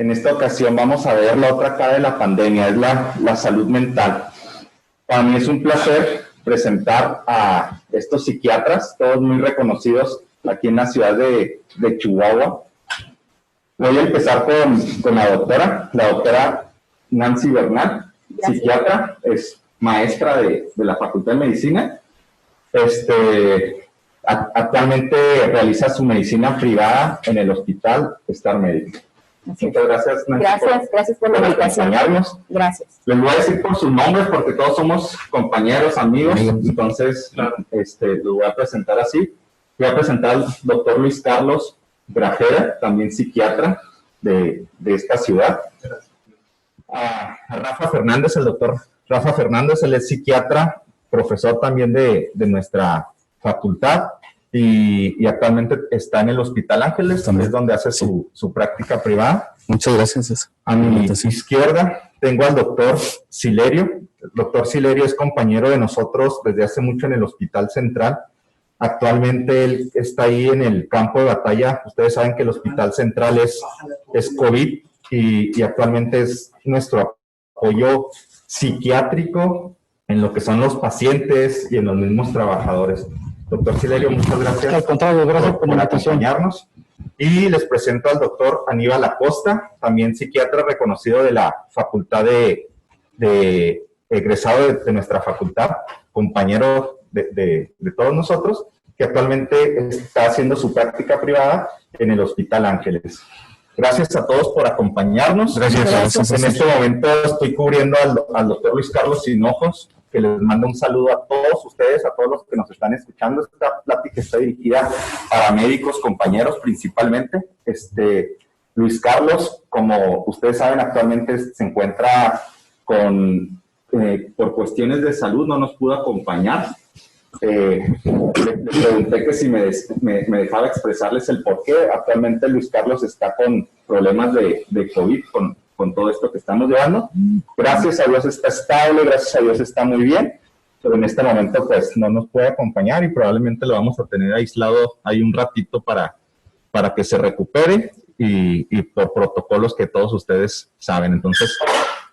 En esta ocasión vamos a ver la otra cara de la pandemia, es la salud mental. Para mí es un placer presentar a estos psiquiatras, todos muy reconocidos aquí en la ciudad de Chihuahua. Voy a empezar con la doctora Nancy Bernal, psiquiatra, es maestra de la Facultad de Medicina. Actualmente realiza su medicina privada en el Hospital Star Médico. Muchas gracias, Nancy. Gracias por la invitación. Acompañarnos. Gracias. Les voy a decir por sus nombres porque todos somos compañeros, amigos, entonces los voy a presentar así. Voy a presentar al doctor Luis Carlos Grajera, también psiquiatra de esta ciudad. A Rafa Fernández, el doctor Rafa Fernández, él es psiquiatra, profesor también de nuestra facultad y actualmente está en el Hospital Ángeles, también es donde hace su práctica privada. Muchas gracias. A mi izquierda tengo al doctor Silerio. El doctor Silerio es compañero de nosotros desde hace mucho en el Hospital Central. Actualmente él está ahí en el campo de batalla. Ustedes saben que el Hospital Central es COVID y actualmente es nuestro apoyo psiquiátrico en lo que son los pacientes y en los mismos trabajadores. Doctor Silerio, muchas gracias. Al contrario, gracias por acompañarnos. Y les presento al doctor Aníbal Acosta, también psiquiatra reconocido de la facultad egresado de nuestra facultad, compañero de todos nosotros, que actualmente está haciendo su práctica privada en el Hospital Ángeles. Gracias a todos por acompañarnos. Gracias. En este momento estoy cubriendo al doctor Luis Carlos Hinojos, que les mando un saludo a todos ustedes, a todos los que nos están escuchando. Esta plática está dirigida para médicos, compañeros principalmente. Luis Carlos, como ustedes saben, actualmente se encuentra por cuestiones de salud, no nos pudo acompañar. Le pregunté que si me dejaba expresarles el por qué. Actualmente Luis Carlos está con problemas de COVID, con todo esto que estamos llevando. Gracias a Dios está estable, gracias a Dios está muy bien, pero en este momento pues no nos puede acompañar y probablemente lo vamos a tener aislado ahí un ratito para que se recupere y por protocolos que todos ustedes saben. Entonces,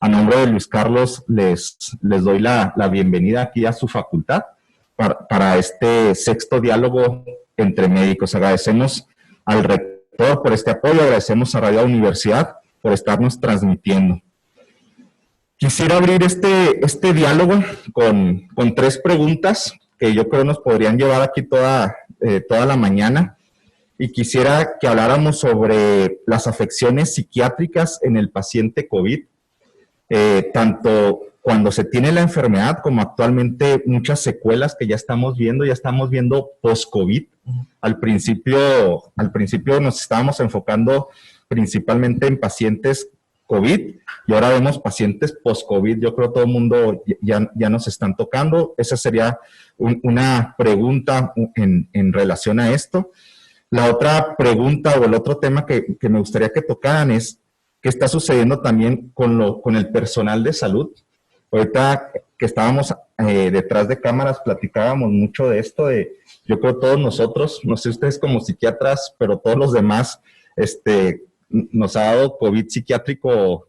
a nombre de Luis Carlos les doy la bienvenida aquí a su facultad para este sexto diálogo entre médicos. Agradecemos al rector por este apoyo, agradecemos a Radio Universidad por estarnos transmitiendo. Quisiera abrir este diálogo con 3 preguntas que yo creo nos podrían llevar aquí toda la mañana, y quisiera que habláramos sobre las afecciones psiquiátricas en el paciente COVID, tanto cuando se tiene la enfermedad como actualmente muchas secuelas que ya estamos viendo post-COVID. Al principio nos estábamos enfocando principalmente en pacientes COVID y ahora vemos pacientes post-COVID. Yo creo que todo el mundo ya nos están tocando. Esa sería una pregunta en relación a esto. La otra pregunta o el otro tema que me gustaría que tocaran es qué está sucediendo también con el personal de salud. Ahorita que estábamos detrás de cámaras platicábamos mucho de esto, yo creo todos nosotros, no sé ustedes como psiquiatras, pero todos los demás, nos ha dado COVID psiquiátrico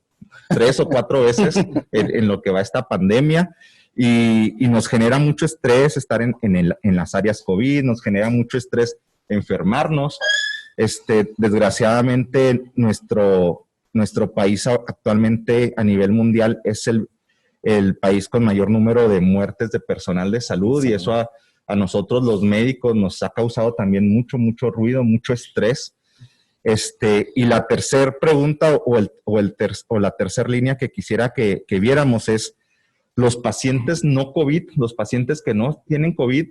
3 o 4 veces en lo que va esta pandemia y nos genera mucho estrés estar en las áreas COVID, nos genera mucho estrés enfermarnos. Desgraciadamente nuestro país actualmente a nivel mundial es el país con mayor número de muertes de personal de salud, y eso a nosotros los médicos nos ha causado también mucho ruido, mucho estrés. Y la tercera pregunta o la tercera línea que quisiera que viéramos es los pacientes no COVID, los pacientes que no tienen COVID,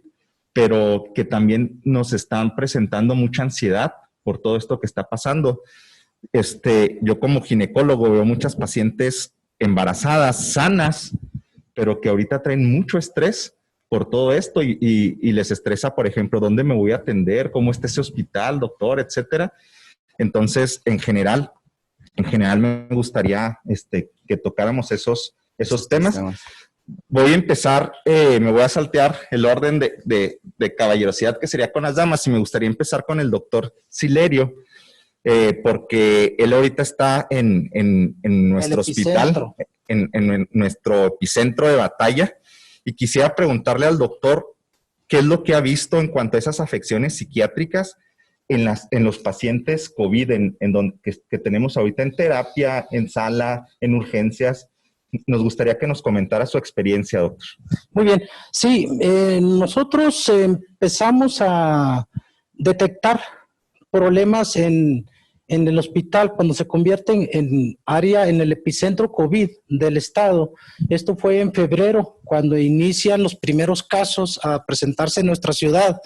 pero que también nos están presentando mucha ansiedad por todo esto que está pasando. Yo como ginecólogo veo muchas pacientes embarazadas, sanas, pero que ahorita traen mucho estrés por todo esto y les estresa, por ejemplo, dónde me voy a atender, cómo está ese hospital, doctor, etcétera. Entonces, en general me gustaría que tocáramos esos temas. Voy a empezar, me voy a saltear el orden de caballerosidad que sería con las damas, y me gustaría empezar con el doctor Silerio. porque él ahorita está en nuestro hospital, en nuestro epicentro de batalla, y quisiera preguntarle al doctor qué es lo que ha visto en cuanto a esas afecciones psiquiátricas en los pacientes COVID que tenemos ahorita en terapia, en sala, en urgencias. Nos gustaría que nos comentara su experiencia, doctor. Muy bien. Sí, nosotros empezamos a detectar problemas en el hospital cuando se convierten en área, en el epicentro COVID del estado. Esto fue en febrero, cuando inician los primeros casos a presentarse en nuestra ciudad.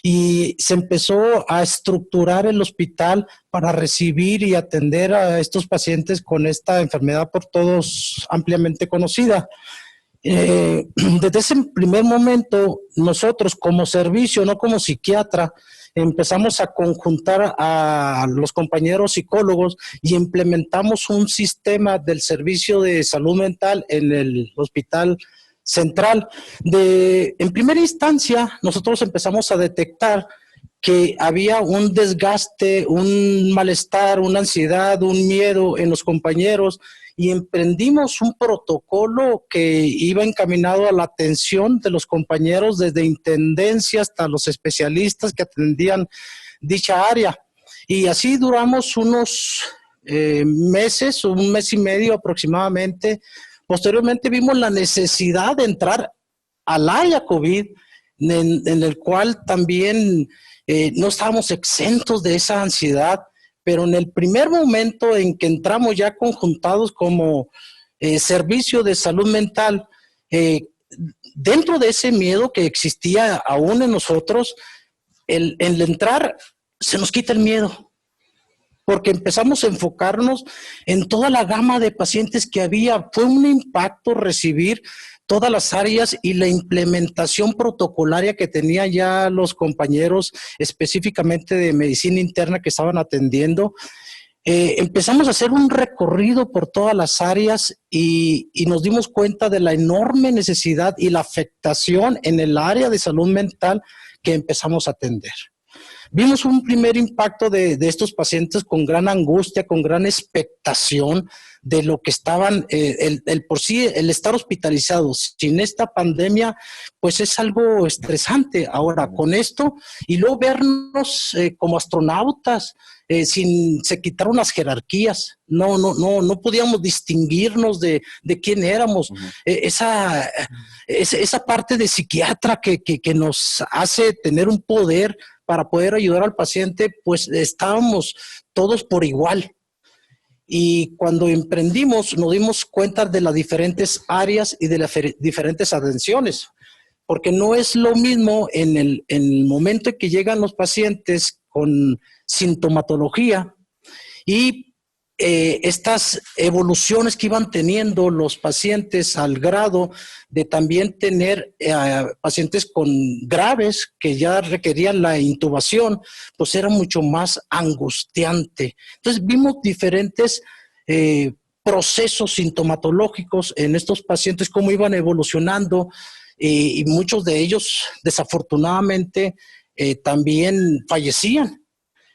Y se empezó a estructurar el hospital para recibir y atender a estos pacientes con esta enfermedad por todos ampliamente conocida. Desde ese primer momento, nosotros como servicio, no como psiquiatra, empezamos a conjuntar a los compañeros psicólogos y implementamos un sistema del servicio de salud mental en el hospital central. En primera instancia, nosotros empezamos a detectar que había un desgaste, un malestar, una ansiedad, un miedo en los compañeros, y emprendimos un protocolo que iba encaminado a la atención de los compañeros desde intendencia hasta los especialistas que atendían dicha área. Y así duramos unos meses, un mes y medio aproximadamente. Posteriormente vimos la necesidad de entrar al área COVID, en el cual también no estábamos exentos de esa ansiedad, pero en el primer momento en que entramos ya conjuntados como servicio de salud mental, dentro de ese miedo que existía aún en nosotros, el entrar se nos quita el miedo, porque empezamos a enfocarnos en toda la gama de pacientes que había. Fue un impacto recibir todas las áreas y la implementación protocolaria que tenían ya los compañeros específicamente de medicina interna que estaban atendiendo. Empezamos a hacer un recorrido por todas las áreas y nos dimos cuenta de la enorme necesidad y la afectación en el área de salud mental que empezamos a atender. Vimos un primer impacto de estos pacientes con gran angustia, con gran expectación de lo que estaban, por sí, el estar hospitalizados sin esta pandemia, pues es algo estresante. Ahora, con esto, y luego vernos como astronautas, se quitaron las jerarquías, no podíamos distinguirnos de quién éramos. Esa parte de psiquiatra que nos hace tener un poder para poder ayudar al paciente, pues estábamos todos por igual. Y cuando emprendimos, nos dimos cuenta de las diferentes áreas y de las diferentes atenciones, porque no es lo mismo en el momento en que llegan los pacientes con sintomatología y estas evoluciones que iban teniendo los pacientes al grado de también tener pacientes con graves que ya requerían la intubación, pues era mucho más angustiante. Entonces vimos diferentes procesos sintomatológicos en estos pacientes, cómo iban evolucionando, y muchos de ellos desafortunadamente también fallecían.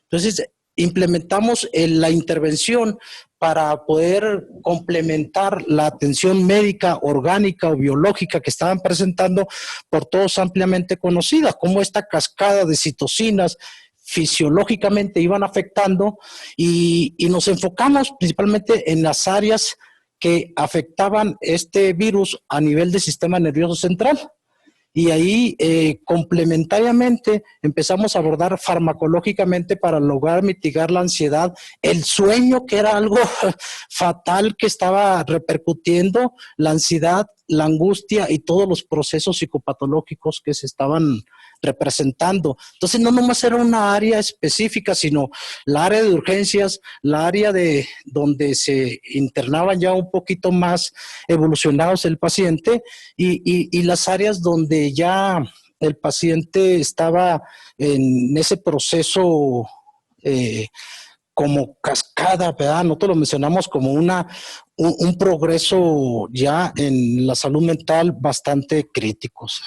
Entonces implementamos la intervención para poder complementar la atención médica, orgánica o biológica que estaban presentando por todos ampliamente conocida, como esta cascada de citocinas fisiológicamente iban afectando, y nos enfocamos principalmente en las áreas que afectaban este virus a nivel del sistema nervioso central. Y ahí complementariamente empezamos a abordar farmacológicamente para lograr mitigar la ansiedad, el sueño, que era algo fatal que estaba repercutiendo, la ansiedad, la angustia y todos los procesos psicopatológicos que se estaban representando. Entonces no nomás era una área específica, sino la área de urgencias, la área de donde se internaban ya un poquito más evolucionados el paciente, y las áreas donde ya el paciente estaba en ese proceso como cascada, ¿verdad? Nosotros lo mencionamos como un progreso ya en la salud mental bastante críticos.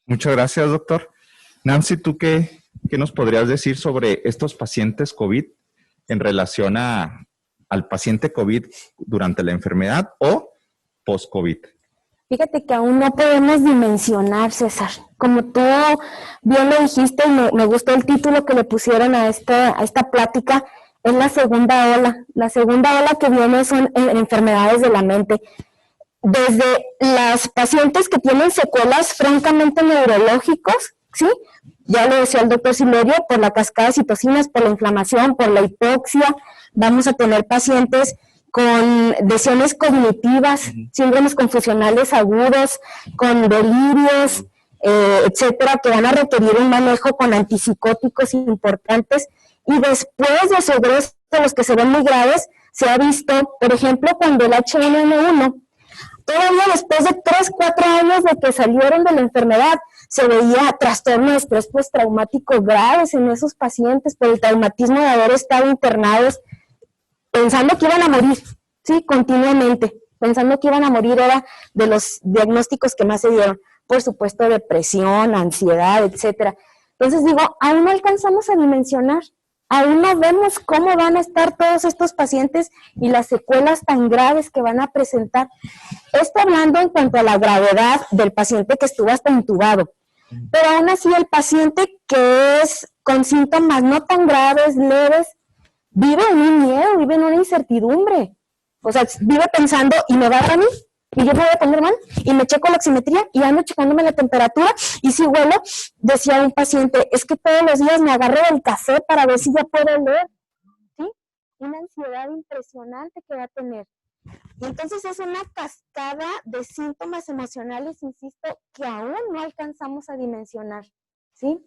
Muchas gracias, doctor. Nancy, ¿tú qué ¿qué nos podrías decir sobre estos pacientes COVID en relación al paciente COVID durante la enfermedad o post-COVID? Fíjate que aún no podemos dimensionar, César. Como tú bien lo dijiste, y me gustó el título que le pusieron a esta plática, es la segunda ola. La segunda ola que viene son enfermedades de la mente. Desde las pacientes que tienen secuelas francamente neurológicos, ¿sí? Ya lo decía el doctor Silerio, por la cascada de citocinas, por la inflamación, por la hipoxia. Vamos a tener pacientes con lesiones cognitivas, síndromes confusionales agudos, con delirios, etcétera, que van a requerir un manejo con antipsicóticos importantes. Y después de sobredosis, los que se ven muy graves, se ha visto, por ejemplo, cuando el H1N1, todavía después de 3, 4 años de que salieron de la enfermedad, se veía trastornos de estrés postraumático graves en esos pacientes por el traumatismo de haber estado internados pensando que iban a morir, ¿sí? Continuamente, pensando que iban a morir. Era de los diagnósticos que más se dieron. Por supuesto, depresión, ansiedad, etcétera. Entonces digo, aún no alcanzamos a dimensionar, aún no vemos cómo van a estar todos estos pacientes y las secuelas tan graves que van a presentar. Esto hablando en cuanto a la gravedad del paciente que estuvo hasta intubado. Pero aún así el paciente que es con síntomas no tan graves, leves, vive en un miedo, vive en una incertidumbre. O sea, vive pensando, ¿y me va a dar a mí? ¿Y yo me voy a poner mal? Y me checo la oximetría y ando checándome la temperatura. Y si huelo, decía un paciente, es que todos los días me agarro del café para ver si ya puedo leer. ¿Sí? Una ansiedad impresionante que va a tener. Y entonces es una cascada de síntomas emocionales, insisto, que aún no alcanzamos a dimensionar, ¿sí?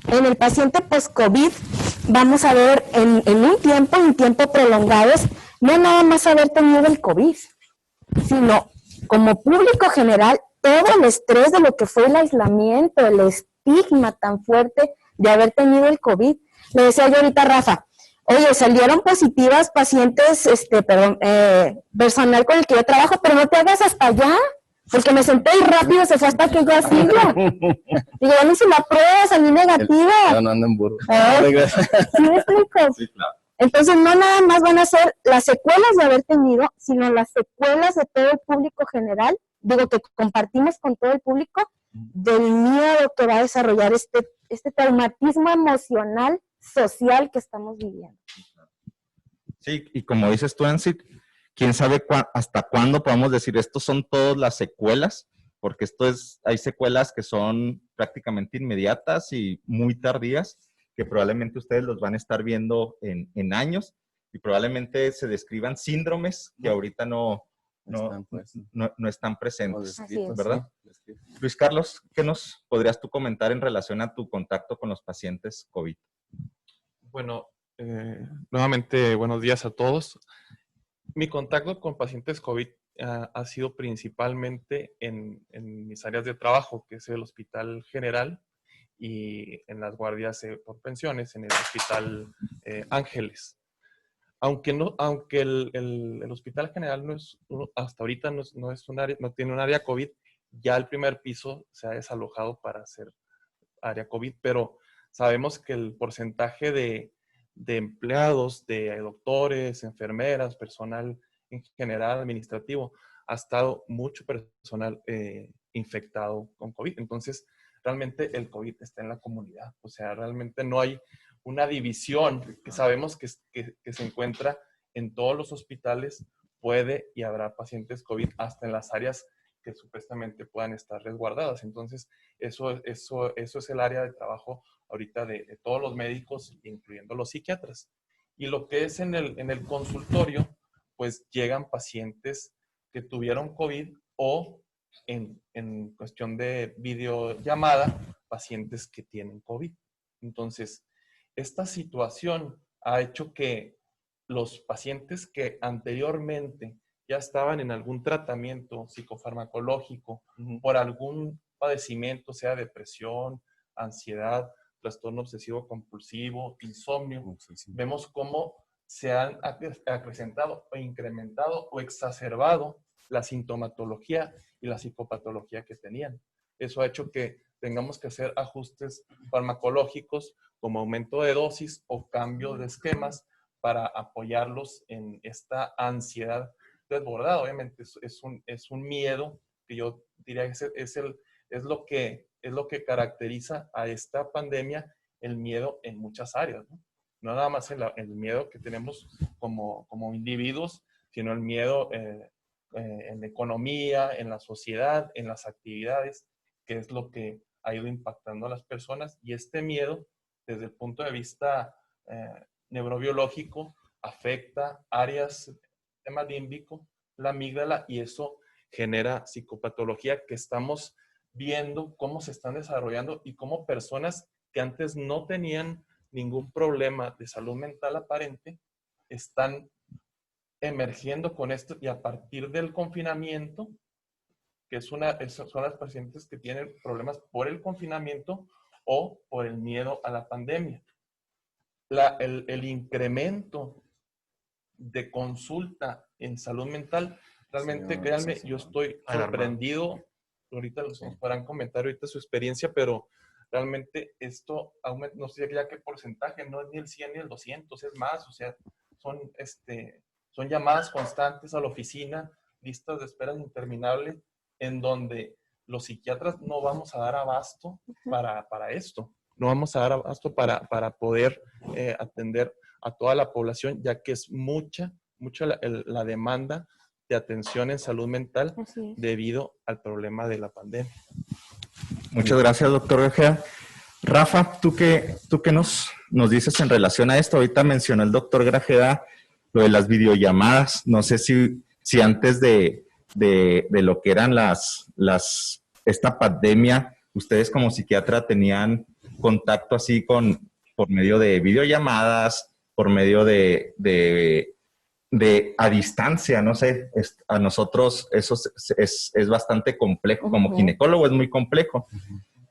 En el paciente post-COVID vamos a ver en un tiempo prolongado, no nada más haber tenido el COVID, sino como público general, todo el estrés de lo que fue el aislamiento, el estigma tan fuerte de haber tenido el COVID. Le decía yo ahorita a Rafa, oye, salieron positivas pacientes, personal con el que yo trabajo, pero no te hagas hasta allá, porque me senté y rápido se fue hasta aquella sigla. Digo, ya me hice la prueba, salí negativa. No ando en burro. ¿Sí me explico? Sí, claro. Entonces, no nada más van a ser las secuelas de haber tenido, sino las secuelas de todo el público general, digo que compartimos con todo el público, del miedo que va a desarrollar este traumatismo emocional, social que estamos viviendo. Sí, y como dices tú, Ansit, quién sabe hasta cuándo podamos decir, estos son todas las secuelas, porque hay secuelas que son prácticamente inmediatas y muy tardías, que probablemente ustedes los van a estar viendo en años, y probablemente se describan síndromes que ahorita no están presentes, ¿verdad? Luis Carlos, ¿qué nos podrías tú comentar en relación a tu contacto con los pacientes COVID? Bueno, nuevamente buenos días a todos. Mi contacto con pacientes COVID ha sido principalmente en mis áreas de trabajo, que es el Hospital General y en las guardias por pensiones, en el Hospital Ángeles. Aunque el Hospital General hasta ahorita no tiene un área COVID, ya el primer piso se ha desalojado para hacer área COVID, pero sabemos que el porcentaje de empleados, de doctores, enfermeras, personal en general administrativo, ha estado mucho personal infectado con COVID. Entonces, realmente el COVID está en la comunidad. O sea, realmente no hay una división que sabemos que se encuentra en todos los hospitales. Puede y habrá pacientes COVID hasta en las áreas que supuestamente puedan estar resguardadas. Entonces, eso es el área de trabajo ahorita de todos los médicos, incluyendo los psiquiatras. Y lo que es en el consultorio, pues llegan pacientes que tuvieron COVID o en cuestión de videollamada, pacientes que tienen COVID. Entonces, esta situación ha hecho que los pacientes que anteriormente ya estaban en algún tratamiento psicofarmacológico por algún padecimiento, sea depresión, ansiedad, trastorno obsesivo compulsivo, insomnio, vemos cómo se han acrecentado o incrementado o exacerbado la sintomatología y la psicopatología que tenían. Eso ha hecho que tengamos que hacer ajustes farmacológicos como aumento de dosis o cambio de esquemas para apoyarlos en esta ansiedad desbordada. Obviamente es un miedo que yo diría que es lo que caracteriza a esta pandemia, el miedo en muchas áreas, ¿no? No nada más el miedo que tenemos como individuos, sino el miedo en la economía, en la sociedad, en las actividades, que es lo que ha ido impactando a las personas. Y este miedo, desde el punto de vista neurobiológico, afecta áreas del sistema límbico, la amígdala, y eso genera psicopatología que estamos viendo cómo se están desarrollando y cómo personas que antes no tenían ningún problema de salud mental aparente están emergiendo con esto, y a partir del confinamiento, que son las pacientes que tienen problemas por el confinamiento o por el miedo a la pandemia. El incremento de consulta en salud mental, realmente, créanme, yo estoy sorprendido. Ahorita nos podrán comentar ahorita su experiencia, pero realmente esto aumenta, no sé ya qué porcentaje, no es ni el 100 ni el 200, es más, o sea, son llamadas constantes a la oficina, listas de espera interminables, en donde los psiquiatras no vamos a dar abasto para esto. No vamos a dar abasto para poder atender a toda la población, ya que es mucha la demanda de atención en salud mental debido al problema de la pandemia. Muchas gracias, doctor Grajeda. Rafa, ¿tú qué nos dices en relación a esto? Ahorita mencionó el doctor Grajeda lo de las videollamadas. No sé si antes de lo que eran esta pandemia, ustedes como psiquiatra tenían contacto así por medio de videollamadas, por medio de a distancia, no sé, a nosotros eso es bastante complejo, como ginecólogo es muy complejo,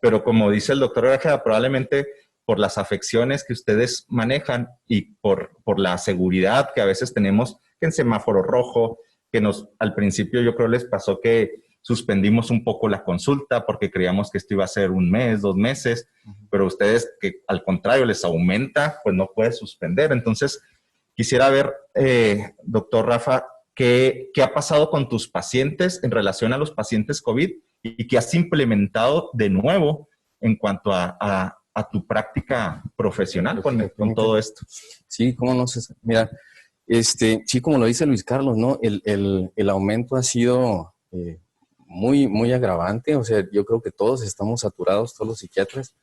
pero como dice el doctor Grajeda, probablemente por las afecciones que ustedes manejan y por la seguridad que a veces tenemos en semáforo rojo, que al principio yo creo les pasó que suspendimos un poco la consulta porque creíamos que esto iba a ser 1 mes, 2 meses, pero ustedes que al contrario les aumenta, pues no puede suspender. Entonces, quisiera ver, doctor Rafa, ¿qué ha pasado con tus pacientes en relación a los pacientes COVID y qué has implementado de nuevo en cuanto a tu práctica profesional con todo esto? Sí, cómo no, César. Mira, sí, como lo dice Luis Carlos, ¿no? El aumento ha sido muy, muy agravante. O sea, yo creo que todos estamos saturados, todos los psiquiatras.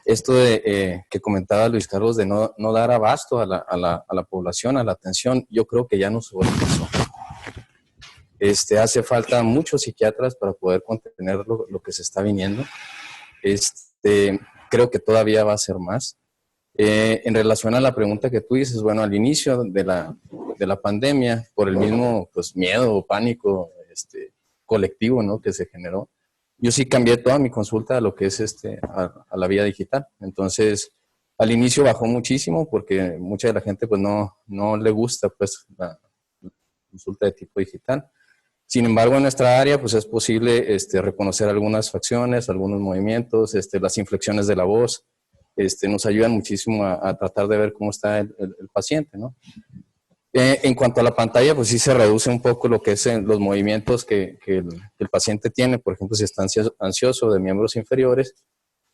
Esto que comentaba Luis Carlos de no dar abasto a la población, a la atención, yo creo que ya no sobrepasó. Hace falta muchos psiquiatras para poder contener lo que se está viniendo. Creo que todavía va a ser más. En relación a la pregunta que tú dices, bueno, al inicio de la pandemia, por el mismo pues, miedo o pánico colectivo, ¿no? que se generó, yo sí cambié toda mi consulta a lo que es a la vía digital. Entonces, al inicio bajó muchísimo porque mucha de la gente pues no le gusta pues la consulta de tipo digital. Sin embargo, en nuestra área pues es posible reconocer algunas facciones, algunos movimientos, las inflexiones de la voz, nos ayudan muchísimo a tratar de ver cómo está el paciente, ¿no? En cuanto a la pantalla, pues sí se reduce un poco lo que es los movimientos que el paciente tiene, por ejemplo, si está ansioso de miembros inferiores,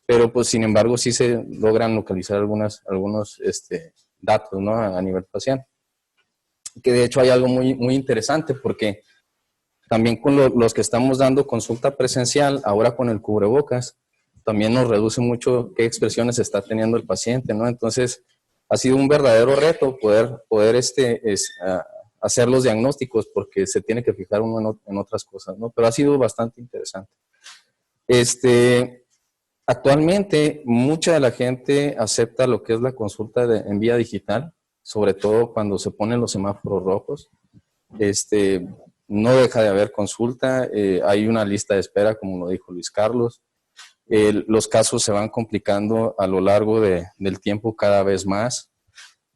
pero pues sin embargo sí se logran localizar algunos datos, ¿no? a nivel facial. Que de hecho hay algo muy, muy interesante porque también con los que estamos dando consulta presencial, ahora con el cubrebocas, también nos reduce mucho qué expresiones está teniendo el paciente, ¿no? Entonces, ha sido un verdadero reto poder hacer los diagnósticos porque se tiene que fijar uno en otras cosas, ¿no? Pero ha sido bastante interesante. Actualmente, mucha de la gente acepta lo que es la consulta en vía digital, sobre todo cuando se ponen los semáforos rojos. No deja de haber consulta, hay una lista de espera, como lo dijo Luis Carlos. Los casos se van complicando a lo largo del tiempo cada vez más.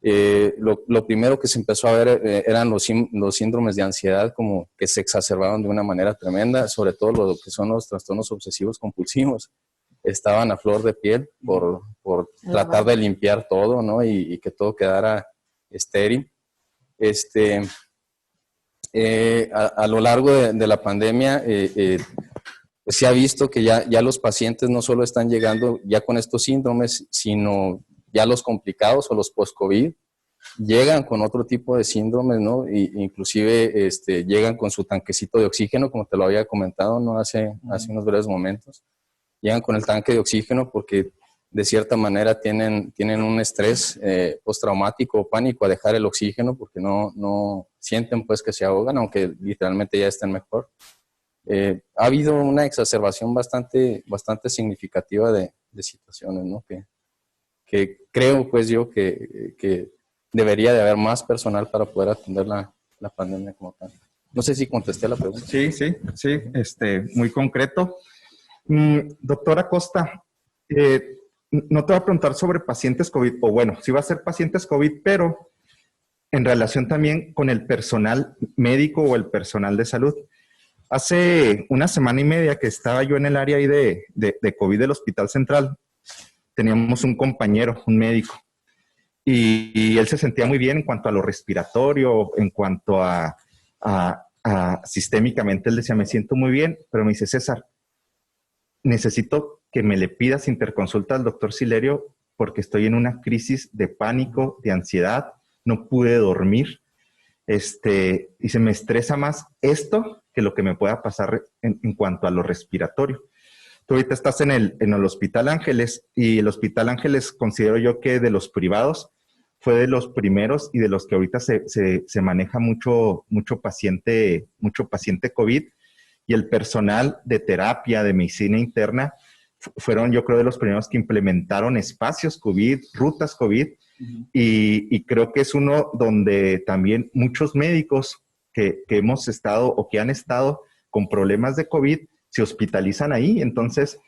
Lo primero que se empezó a ver eran los síndromes de ansiedad, como que se exacerbaban de una manera tremenda, sobre todo lo que son los trastornos obsesivos compulsivos. estaban a flor de piel por tratar de limpiar todo, ¿no? Y que todo quedara estéril. A lo largo de la pandemia, pues se ha visto que ya los pacientes no solo están llegando ya con estos síndromes, sino ya los complicados o los post-COVID llegan con otro tipo de síndromes, ¿no? Inclusive llegan con su tanquecito de oxígeno, como te lo había comentado, ¿no? Hace unos breves momentos. Llegan con el tanque de oxígeno porque de cierta manera tienen un estrés postraumático o pánico a dejar el oxígeno porque no sienten pues que se ahogan, aunque literalmente ya estén mejor. Ha habido una exacerbación bastante significativa de situaciones, ¿no? Que creo pues yo que debería de haber más personal para poder atender la pandemia como tal. No sé si contesté la pregunta. Sí, muy concreto. Doctora Costa, no te voy a preguntar sobre pacientes COVID, o bueno, sí va a ser pacientes COVID, pero en relación también con el personal médico o el personal de salud. Hace una semana y media que estaba yo en el área ahí de COVID del Hospital Central, teníamos un compañero, un médico, y él se sentía muy bien en cuanto a lo respiratorio, en cuanto a sistémicamente. Él decía, me siento muy bien, pero me dice, César, necesito que me le pidas interconsulta al doctor Silerio porque estoy en una crisis de pánico, de ansiedad, no pude dormir, y se me estresa más esto que lo que me pueda pasar en cuanto a lo respiratorio. Tú ahorita estás en el Hospital Ángeles, y el Hospital Ángeles considero yo que de los privados fue de los primeros y de los que ahorita se maneja mucho paciente COVID, y el personal de terapia, de medicina interna, fueron yo creo de los primeros que implementaron espacios COVID, rutas COVID, y creo que es uno donde también muchos médicos que hemos estado o que han estado con problemas de COVID se hospitalizan ahí. Entonces,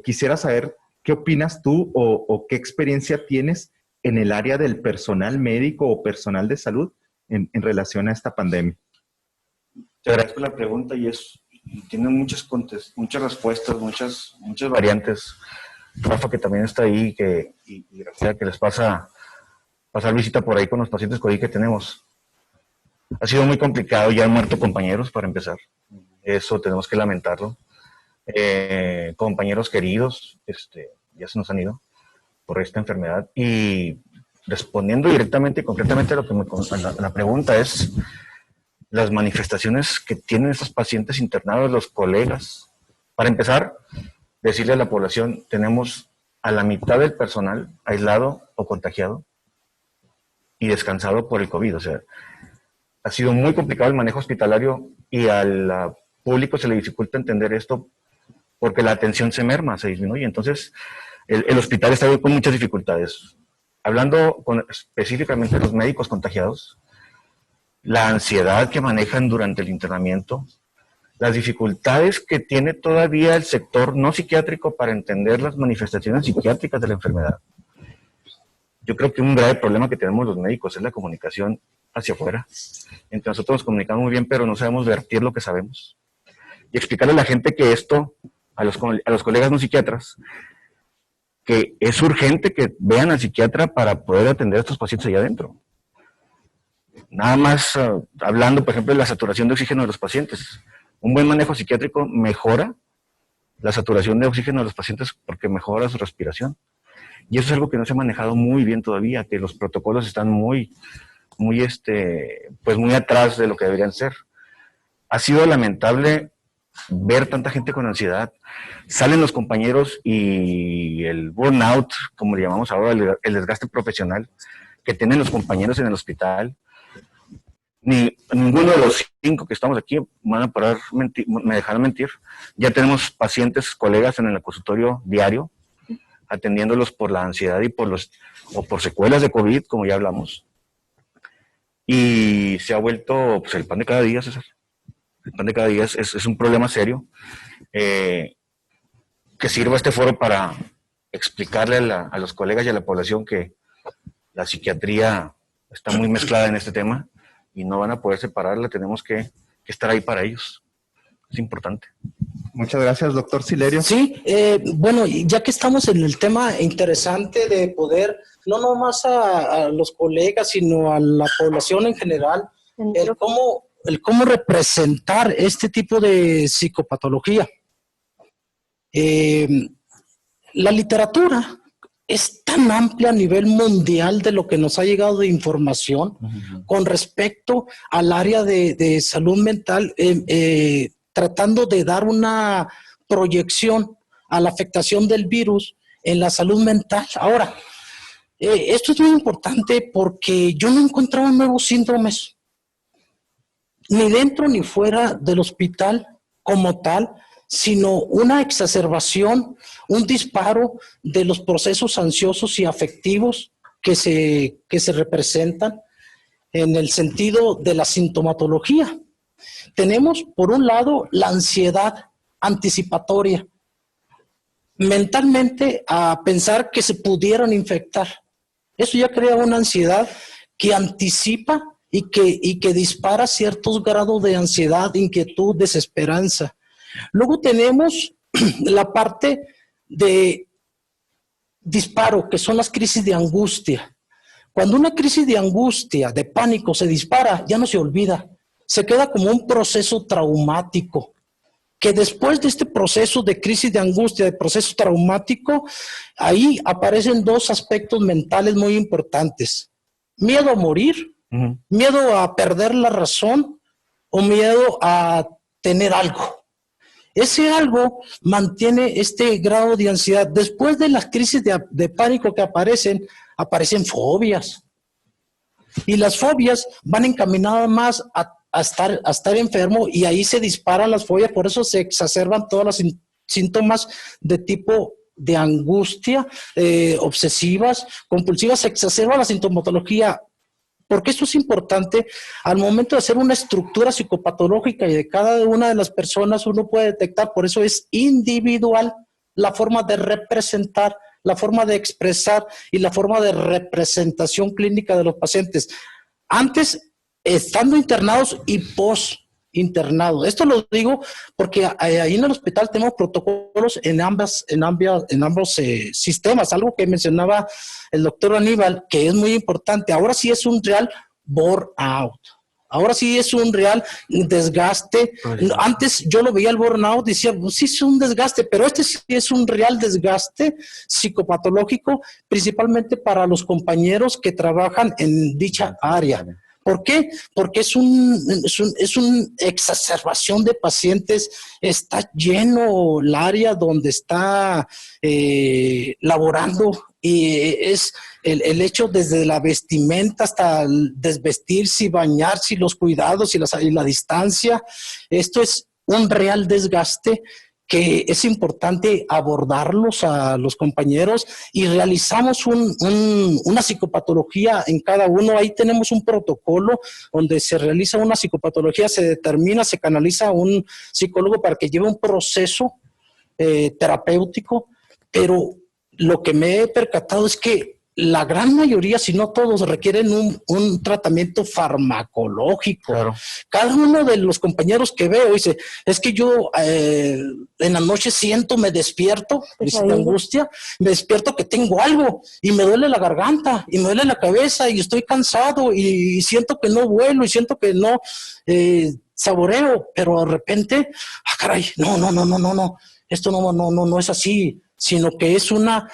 quisiera saber qué opinas tú o qué experiencia tienes en el área del personal médico o personal de salud en relación a esta pandemia. Te agradezco la pregunta y tiene muchas respuestas, muchas variantes. Rafa, que también está ahí, y Graciela, que les pasar visita por ahí con los pacientes COVID que tenemos. Ha sido muy complicado, ya han muerto compañeros para empezar. Eso tenemos que lamentarlo. Compañeros queridos ya se nos han ido por esta enfermedad. Y respondiendo directamente y concretamente a lo que la pregunta es las manifestaciones que tienen estos pacientes internados, los colegas. Para empezar, decirle a la población, tenemos a la mitad del personal aislado o contagiado y descansado por el COVID. O sea, ha sido muy complicado el manejo hospitalario y al público se le dificulta entender esto porque la atención se merma, se disminuye. Entonces, el hospital está con muchas dificultades. Hablando específicamente de los médicos contagiados, la ansiedad que manejan durante el internamiento, las dificultades que tiene todavía el sector no psiquiátrico para entender las manifestaciones psiquiátricas de la enfermedad. Yo creo que un grave problema que tenemos los médicos es la comunicación hacia afuera. Entre nosotros nos comunicamos muy bien, pero no sabemos vertir lo que sabemos. Y explicarle a la gente que esto, a los colegas no psiquiatras, que es urgente que vean al psiquiatra para poder atender a estos pacientes allá adentro. Nada más hablando, por ejemplo, de la saturación de oxígeno de los pacientes. Un buen manejo psiquiátrico mejora la saturación de oxígeno de los pacientes porque mejora su respiración. Y eso es algo que no se ha manejado muy bien todavía, que los protocolos están muy atrás de lo que deberían ser. Ha sido lamentable ver tanta gente con ansiedad. Salen los compañeros y el burnout, como le llamamos ahora, el desgaste profesional que tienen los compañeros en el hospital. Ninguno de los 5 que estamos aquí me dejarán mentir. Ya tenemos pacientes, colegas en el consultorio diario, atendiéndolos por la ansiedad y por secuelas de COVID, como ya hablamos. Y se ha vuelto pues, el pan de cada día, César. El pan de cada día es un problema serio. Que sirva este foro para explicarle a los colegas y a la población que la psiquiatría está muy mezclada en este tema y no van a poder separarla. Tenemos que estar ahí para ellos. Es importante. Muchas gracias, doctor Silerio. Sí, bueno, y ya que estamos en el tema interesante de poder, no nomás a los colegas, sino a la población en general, el cómo representar este tipo de psicopatología. La literatura es tan amplia a nivel mundial de lo que nos ha llegado de información con respecto al área de salud mental, tratando de dar una proyección a la afectación del virus en la salud mental. Ahora, esto es muy importante porque yo no he encontrado nuevos síndromes, ni dentro ni fuera del hospital como tal, sino una exacerbación, un disparo de los procesos ansiosos y afectivos que se representan en el sentido de la sintomatología. Tenemos, por un lado, la ansiedad anticipatoria, mentalmente a pensar que se pudieran infectar. Eso ya crea una ansiedad que anticipa y que dispara ciertos grados de ansiedad, inquietud, desesperanza. Luego tenemos la parte de disparo, que son las crisis de angustia. Cuando una crisis de angustia, de pánico se dispara, ya no se olvida. Se queda como un proceso traumático, que después de este proceso de crisis de angustia, de proceso traumático, ahí aparecen dos aspectos mentales muy importantes. Miedo a morir, miedo a perder la razón o miedo a tener algo. Ese algo mantiene este grado de ansiedad. Después de las crisis de pánico que aparecen fobias. Y las fobias van encaminadas más a estar enfermo, y ahí se disparan las fobias, por eso se exacerban todos los síntomas de tipo de angustia, obsesivas, compulsivas, se exacerba la sintomatología. Porque esto es importante, al momento de hacer una estructura psicopatológica y de cada una de las personas uno puede detectar, por eso es individual la forma de representar, la forma de expresar y la forma de representación clínica de los pacientes. Antes, estando internados y post-internados. Esto lo digo porque ahí en el hospital tenemos protocolos en ambos sistemas, algo que mencionaba el doctor Aníbal, que es muy importante. Ahora sí es un real burnout. Ahora sí es un real desgaste. Antes yo lo veía el burnout, decía, pues sí es un desgaste, pero este sí es un real desgaste psicopatológico, principalmente para los compañeros que trabajan en dicha área. ¿Por qué? Porque es una exacerbación de pacientes, está lleno el área donde está laborando, y es el hecho desde la vestimenta hasta el desvestirse y bañarse y los cuidados y la distancia. Esto es un real desgaste que es importante abordarlos a los compañeros, y realizamos una psicopatología en cada uno. Ahí tenemos un protocolo donde se realiza una psicopatología, se determina, se canaliza a un psicólogo para que lleve un proceso terapéutico, pero lo que me he percatado es que la gran mayoría, si no todos, requieren un tratamiento farmacológico. Claro. Cada uno de los compañeros que veo dice, es que yo en la noche me despierto, de angustia, me despierto que tengo algo y me duele la garganta y me duele la cabeza y estoy cansado y siento que no vuelo y siento que no saboreo, pero de repente, caray, no, esto no es así, sino que es una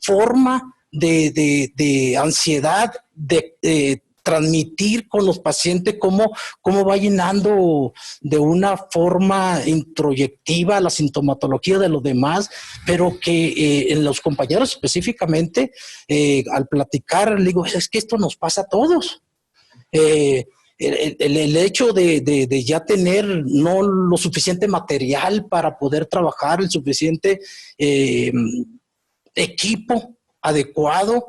forma de ansiedad, de transmitir con los pacientes cómo va llenando de una forma introyectiva la sintomatología de los demás, pero que en los compañeros específicamente, al platicar, le digo, es que esto nos pasa a todos. El hecho de ya tener no lo suficiente material para poder trabajar, el suficiente equipo adecuado,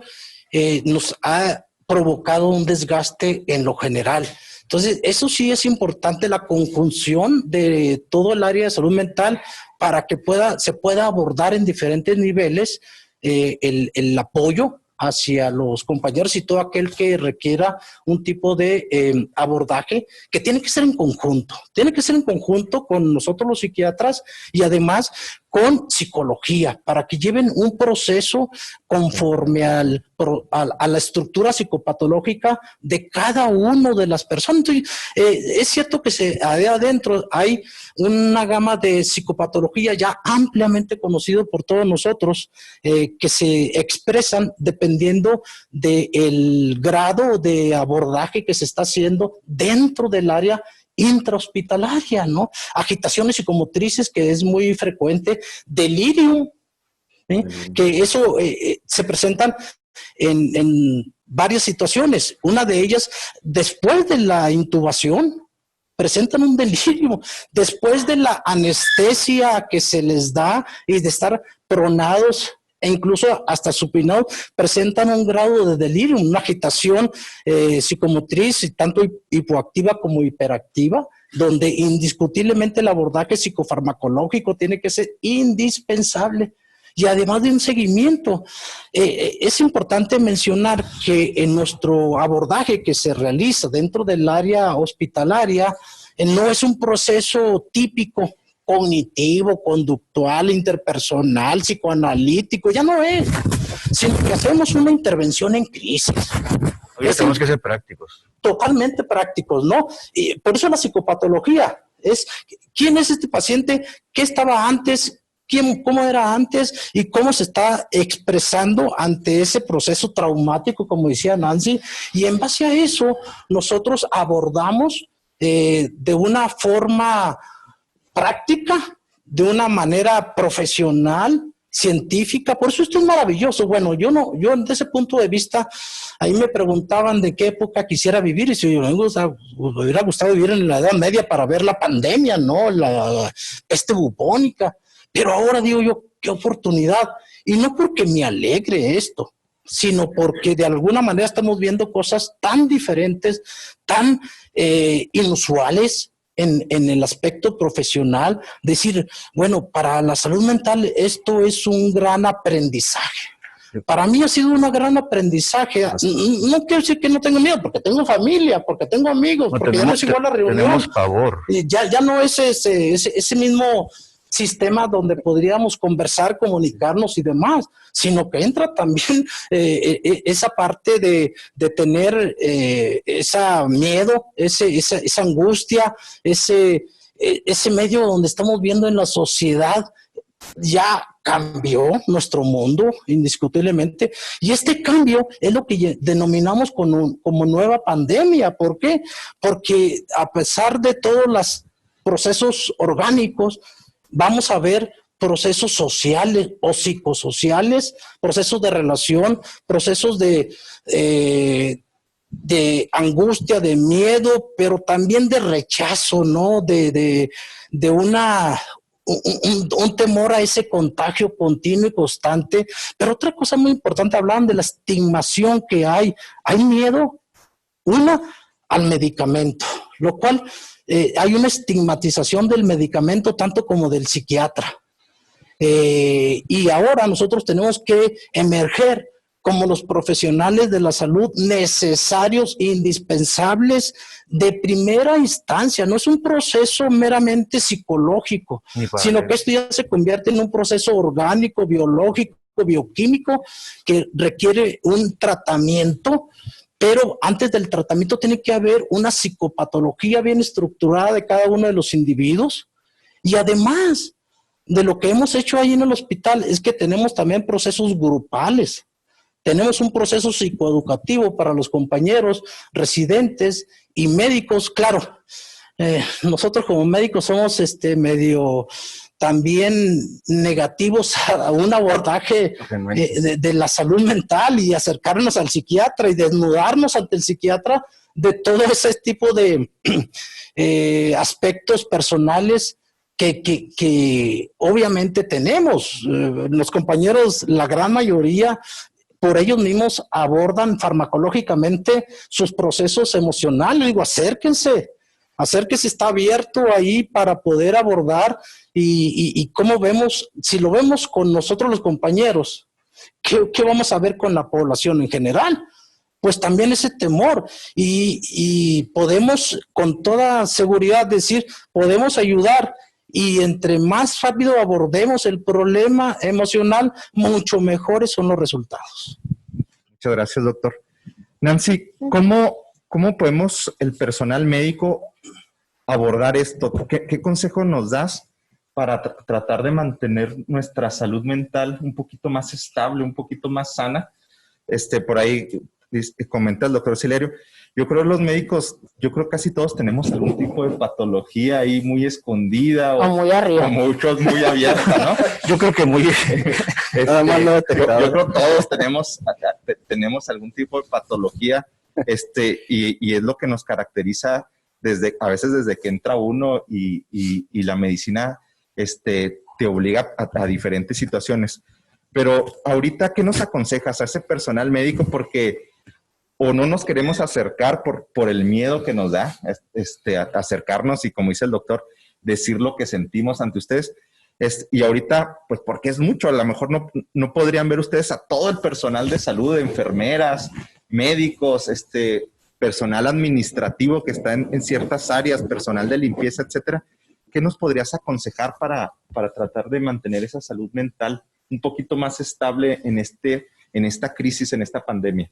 nos ha provocado un desgaste en lo general. Entonces, eso sí es importante, la conjunción de todo el área de salud mental para que se pueda abordar en diferentes niveles el apoyo hacia los compañeros y todo aquel que requiera un tipo de abordaje que tiene que ser en conjunto. Tiene que ser en conjunto con nosotros los psiquiatras y además con psicología, para que lleven un proceso conforme a la estructura psicopatológica de cada uno de las personas. Entonces, es cierto que adentro hay una gama de psicopatología ya ampliamente conocido por todos nosotros, que se expresan dependiendo del grado de abordaje que se está haciendo dentro del área intrahospitalaria, ¿no? Agitaciones psicomotrices, que es muy frecuente, delirium, ¿sí? Que eso se presentan en varias situaciones. Una de ellas, después de la intubación, presentan un delirio. Después de la anestesia que se les da y de estar pronados e incluso hasta supinados, presentan un grado de delirio, una agitación psicomotriz, tanto hipoactiva como hiperactiva, donde indiscutiblemente el abordaje psicofarmacológico tiene que ser indispensable. Y además de un seguimiento, es importante mencionar que en nuestro abordaje que se realiza dentro del área hospitalaria, no es un proceso típico cognitivo, conductual, interpersonal, psicoanalítico, ya no es, sino que hacemos una intervención en crisis. Oye, tenemos que ser prácticos. Totalmente prácticos, ¿no? Y por eso la psicopatología es, ¿quién es este paciente? ¿Qué estaba antes? ¿Cómo era antes? ¿Y cómo se está expresando ante ese proceso traumático, como decía Nancy? Y en base a eso, nosotros abordamos de una forma práctica, de una manera profesional, científica. Por eso esto es maravilloso. Bueno, yo desde ese punto de vista, ahí me preguntaban de qué época quisiera vivir, y si me hubiera gustado vivir en la Edad Media para ver la pandemia, ¿no? La peste bubónica. Pero ahora digo yo, qué oportunidad. Y no porque me alegre esto, sino porque de alguna manera estamos viendo cosas tan diferentes, tan inusuales en el aspecto profesional. Decir, bueno, para la salud mental esto es un gran aprendizaje. Para mí ha sido un gran aprendizaje. No quiero decir que no tengo miedo, porque tengo familia, porque tengo amigos, porque ya no es igual la reunión. Tenemos pavor. Ya no es ese mismo sistema donde podríamos conversar, comunicarnos y demás, sino que entra también esa parte de tener ese miedo, esa angustia, ese medio donde estamos viendo en la sociedad. Ya cambió nuestro mundo indiscutiblemente, y este cambio es lo que denominamos como nueva pandemia. ¿Por qué? Porque a pesar de todos los procesos orgánicos, vamos a ver procesos sociales o psicosociales, procesos de relación, procesos de angustia, de miedo, pero también de rechazo, ¿no? De un temor a ese contagio continuo y constante. Pero otra cosa muy importante, hablaban de la estigmación que hay. Hay miedo, al medicamento, lo cual hay una estigmatización del medicamento tanto como del psiquiatra. Y ahora nosotros tenemos que emerger como los profesionales de la salud necesarios, indispensables, de primera instancia. No es un proceso meramente psicológico, sino que esto ya se convierte en un proceso orgánico, biológico, bioquímico, que requiere un tratamiento. Pero antes del tratamiento tiene que haber una psicopatología bien estructurada de cada uno de los individuos. Y además de lo que hemos hecho ahí en el hospital, es que tenemos también procesos grupales. Tenemos un proceso psicoeducativo para los compañeros, residentes y médicos. Claro, nosotros como médicos somos medio también negativos a un abordaje de la salud mental, y acercarnos al psiquiatra y desnudarnos ante el psiquiatra de todo ese tipo de aspectos personales que obviamente tenemos. Los compañeros, la gran mayoría, por ellos mismos abordan farmacológicamente sus procesos emocionales. Digo, acérquense, está abierto ahí para poder abordar. Y cómo vemos, si lo vemos con nosotros los compañeros, ¿qué vamos a ver con la población en general? Pues también ese temor y podemos con toda seguridad decir, podemos ayudar y entre más rápido abordemos el problema emocional, mucho mejores son los resultados. Muchas gracias, doctor. Nancy, ¿cómo podemos el personal médico abordar esto? ¿Qué consejo nos das para tratar de mantener nuestra salud mental un poquito más estable, un poquito más sana? Por ahí comenta el doctor Silerio, yo creo los médicos, casi todos tenemos algún tipo de patología ahí muy escondida O muy arriba. o muchos muy abierta, ¿no? Yo creo que muy... Nada más no detectado. Yo creo que todos tenemos algún tipo de patología, y es lo que nos caracteriza a veces desde que entra uno y la medicina te obliga a diferentes situaciones. Pero ahorita, ¿qué nos aconsejas a ese personal médico? Porque o no nos queremos acercar por el miedo que nos da acercarnos y, como dice el doctor, decir lo que sentimos ante ustedes. Y ahorita, pues porque es mucho, a lo mejor no podrían ver ustedes a todo el personal de salud, enfermeras, médicos, personal administrativo que está en ciertas áreas, personal de limpieza, etcétera. ¿Qué nos podrías aconsejar para tratar de mantener esa salud mental un poquito más estable en esta crisis, en esta pandemia?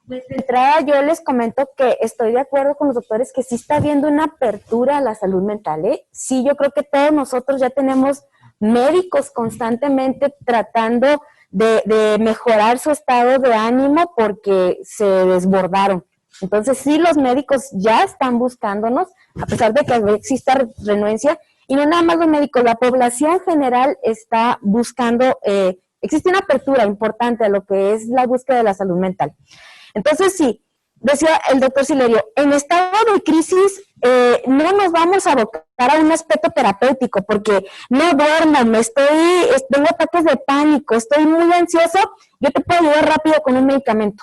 De entrada, yo les comento que estoy de acuerdo con los doctores que sí está habiendo una apertura a la salud mental, ¿eh? Sí, yo creo que todos nosotros ya tenemos médicos constantemente tratando de mejorar su estado de ánimo porque se desbordaron. Entonces, sí, los médicos ya están buscándonos, a pesar de que exista renuencia, y no nada más los médicos, la población general está buscando, existe una apertura importante a lo que es la búsqueda de la salud mental. Entonces, sí, decía el doctor Silerio, en estado de crisis no nos vamos a abocar a un aspecto terapéutico, porque no duermo, tengo ataques de pánico, estoy muy ansioso, yo te puedo ayudar rápido con un medicamento.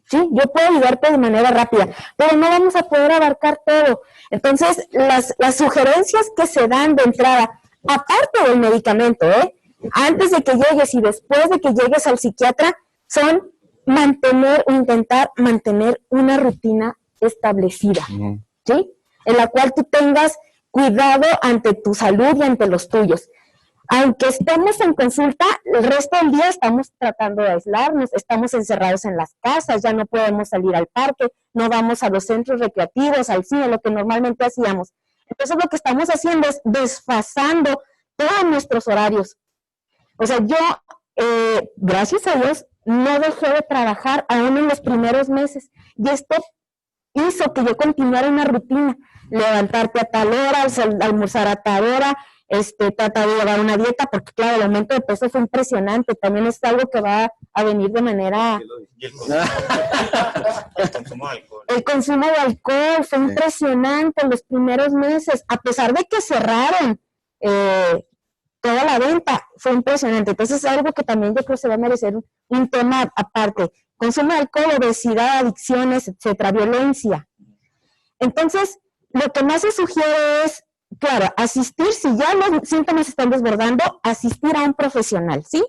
Sí, yo puedo ayudarte de manera rápida, pero no vamos a poder abarcar todo. Entonces, las sugerencias que se dan de entrada, aparte del medicamento, antes de que llegues y después de que llegues al psiquiatra, son intentar mantener una rutina establecida, ¿sí? En la cual tú tengas cuidado ante tu salud y ante los tuyos. Aunque estemos en consulta, el resto del día estamos tratando de aislarnos, estamos encerrados en las casas, ya no podemos salir al parque, no vamos a los centros recreativos, al cine, lo que normalmente hacíamos. Entonces lo que estamos haciendo es desfasando todos nuestros horarios. O sea, yo, gracias a Dios, no dejé de trabajar aún en los primeros meses. Y esto hizo que yo continuara una rutina. Levantarte a tal hora, almorzar a tal hora, tratar de llevar una dieta, porque claro, el aumento de peso fue impresionante. También es algo que va a venir de manera... Y el consumo de alcohol. El consumo de alcohol fue impresionante en los primeros meses. A pesar de que cerraron toda la venta, fue impresionante. Entonces es algo que también yo creo que se va a merecer un tema aparte. Consumo de alcohol, obesidad, adicciones, etcétera, violencia. Entonces, lo que más se sugiere es, claro, asistir, si ya los síntomas están desbordando, asistir a un profesional, ¿sí?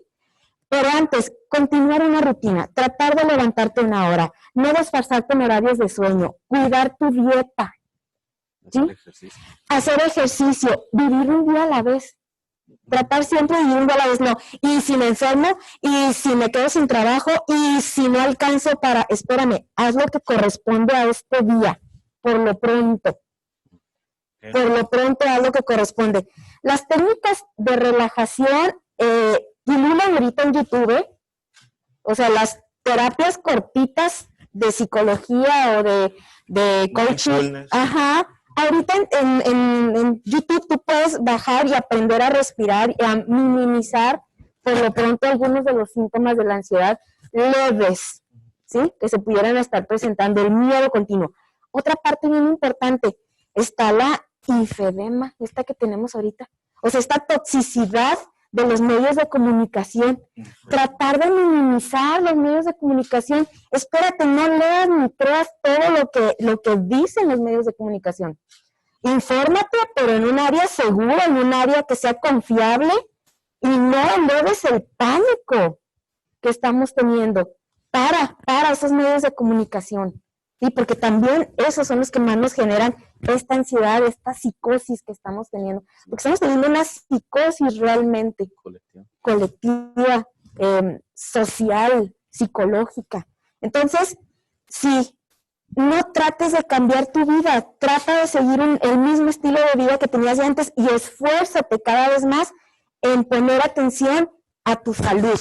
Pero antes, continuar una rutina, tratar de levantarte una hora, no desfasarte en horarios de sueño, cuidar tu dieta, ¿sí? Hacer ejercicio, vivir un día a la vez. Tratar siempre de vivir un día a la vez, no. Y si me enfermo, y si me quedo sin trabajo, y si no alcanzo espérame, haz lo que corresponde a este día, por lo pronto. Por lo pronto, haz lo que corresponde. Las técnicas de relajación pululan ahorita en YouTube, o sea, las terapias cortitas de psicología o de coaching. Ajá. Ahorita en YouTube tú puedes bajar y aprender a respirar y a minimizar por lo pronto algunos de los síntomas de la ansiedad leves, ¿sí? Que se pudieran estar presentando, el miedo continuo. Otra parte bien importante, está la infedema, esta que tenemos ahorita. O sea, esta toxicidad de los medios de comunicación. Tratar de minimizar los medios de comunicación. Espérate, no leas ni creas todo lo que dicen los medios de comunicación. Infórmate, pero en un área segura, en un área que sea confiable, y no eleves el pánico. que estamos teniendo para esos medios de comunicación. Sí, porque también esos son los que más nos generan esta ansiedad, esta psicosis que estamos teniendo. Porque estamos teniendo una psicosis realmente colectiva, social, psicológica. Entonces, sí, no trates de cambiar tu vida, trata de seguir el mismo estilo de vida que tenías antes y esfuérzate cada vez más en poner atención a tu salud.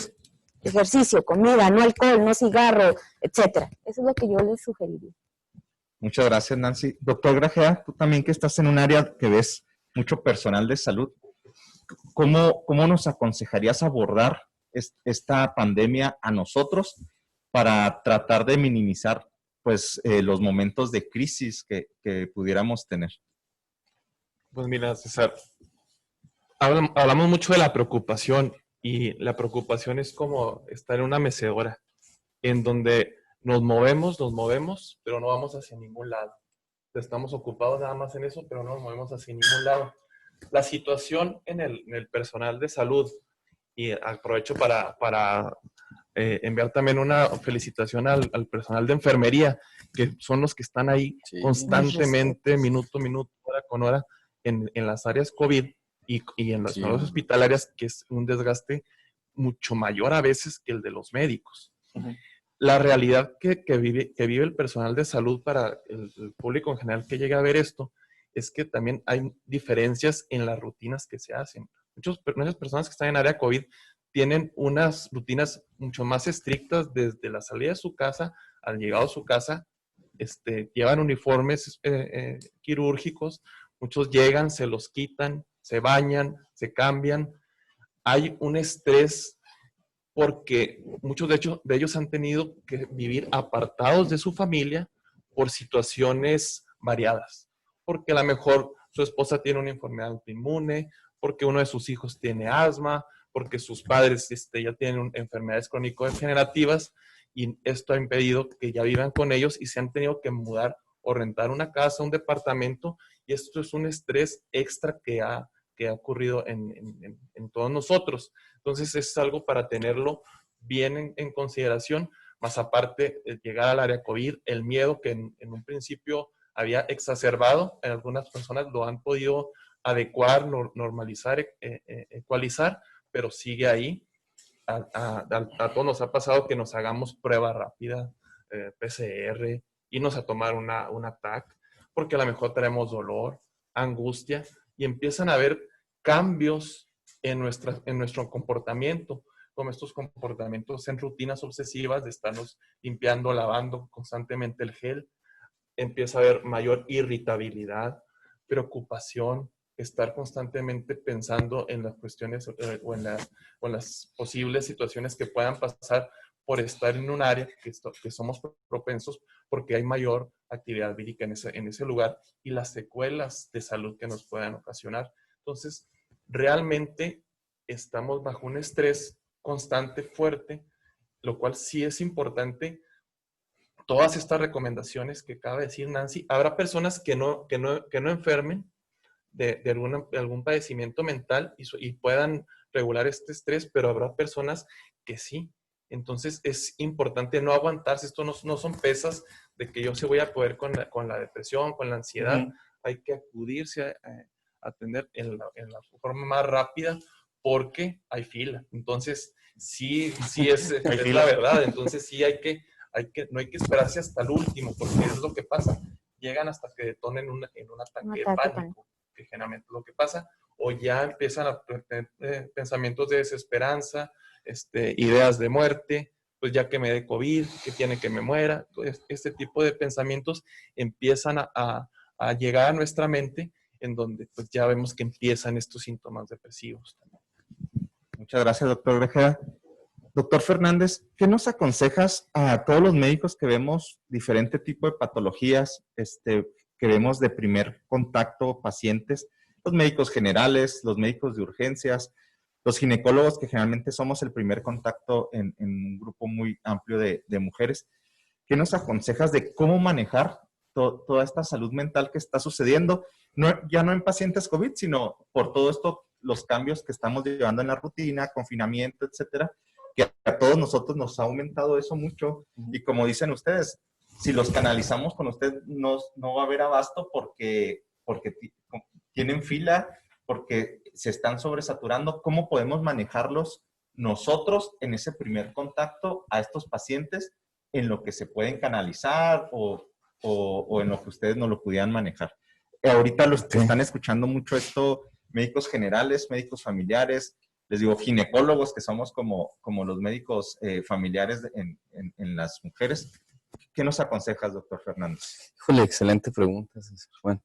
Ejercicio, comida, no alcohol, no cigarro, etcétera. Eso es lo que yo les sugeriría. Muchas gracias, Nancy. Doctor Grajeda, tú también que estás en un área que ves mucho personal de salud, ¿cómo nos aconsejarías abordar esta pandemia a nosotros para tratar de minimizar pues, los momentos de crisis que pudiéramos tener? Pues mira, César, hablamos mucho de la preocupación y la preocupación es como estar en una mecedora en donde nos movemos, pero no vamos hacia ningún lado. Estamos ocupados nada más en eso, pero no nos movemos hacia ningún lado. La situación en el personal de salud, y aprovecho para enviar también una felicitación al personal de enfermería, que son los que están ahí constantemente, minuto a minuto, hora con hora, en las áreas COVID y en las zonas hospitalarias, que es un desgaste mucho mayor a veces que el de los médicos. La realidad que vive el personal de salud para el público en general que llega a ver esto, es que también hay diferencias en las rutinas que se hacen. Muchas personas que están en área COVID tienen unas rutinas mucho más estrictas desde la salida de su casa al llegado a su casa. Llevan uniformes quirúrgicos, muchos llegan, se los quitan, se bañan, se cambian. Hay un estrés porque muchos de ellos han tenido que vivir apartados de su familia por situaciones variadas. Porque a lo mejor su esposa tiene una enfermedad autoinmune, porque uno de sus hijos tiene asma, porque sus padres ya tienen enfermedades crónico-degenerativas, y esto ha impedido que ya vivan con ellos y se han tenido que mudar o rentar una casa, un departamento, y esto es un estrés extra que ha ocurrido en todos nosotros. Entonces es algo para tenerlo bien en consideración, más aparte de llegar al área COVID, el miedo que en un principio había exacerbado, en algunas personas lo han podido adecuar, normalizar, ecualizar, pero sigue ahí. A todos nos ha pasado que nos hagamos prueba rápida, PCR, irnos a tomar una TAC, porque a lo mejor tenemos dolor, angustia, y empiezan a haber cambios en nuestro comportamiento, como estos comportamientos en rutinas obsesivas de estarnos limpiando, lavando constantemente el gel. Empieza a haber mayor irritabilidad, preocupación, estar constantemente pensando en las cuestiones o en las posibles situaciones que puedan pasar por estar en un área que somos propensos, porque hay mayor actividad vírica en ese lugar y las secuelas de salud que nos puedan ocasionar. Entonces, realmente estamos bajo un estrés constante, fuerte, lo cual sí es importante. Todas estas recomendaciones que acaba de decir Nancy, habrá personas que no enfermen de algún padecimiento mental y puedan regular este estrés, pero habrá personas que sí. Entonces es importante no aguantarse. Esto no son pesas de que yo se voy a poder con la depresión, con la ansiedad. Hay que acudirse a atender en la forma más rápida porque hay fila. Entonces sí es la verdad. Entonces sí no hay que esperarse hasta el último, porque es lo que pasa. Llegan hasta que detonen en un ataque de pánico, que generalmente es lo que pasa, o ya empiezan a tener pensamientos de desesperanza, ideas de muerte, pues ya que me dé COVID, que tiene que me muera. Entonces, este tipo de pensamientos empiezan a llegar a nuestra mente, en donde pues ya vemos que empiezan estos síntomas depresivos. Muchas gracias, doctor Grajeda. Doctor Fernández, ¿qué nos aconsejas a todos los médicos que vemos diferente tipo de patologías, que vemos de primer contacto pacientes, los médicos generales, los médicos de urgencias, los ginecólogos, que generalmente somos el primer contacto en un grupo muy amplio de mujeres? ¿Qué nos aconsejas de cómo manejar toda esta salud mental que está sucediendo? Ya no en pacientes COVID, sino por todo esto, los cambios que estamos llevando en la rutina, confinamiento, etcétera. que a todos nosotros nos ha aumentado eso mucho. Y como dicen ustedes, si los canalizamos con usted, no va a haber abasto porque tienen fila, porque se están sobresaturando. ¿Cómo podemos manejarlos nosotros en ese primer contacto a estos pacientes en lo que se pueden canalizar o en lo que ustedes no lo pudieran manejar? Ahorita los que están escuchando mucho esto, médicos generales, médicos familiares, les digo ginecólogos, que somos como los médicos familiares en las mujeres. ¿Qué nos aconsejas, doctor Fernández? Híjole, excelente pregunta, César. Bueno,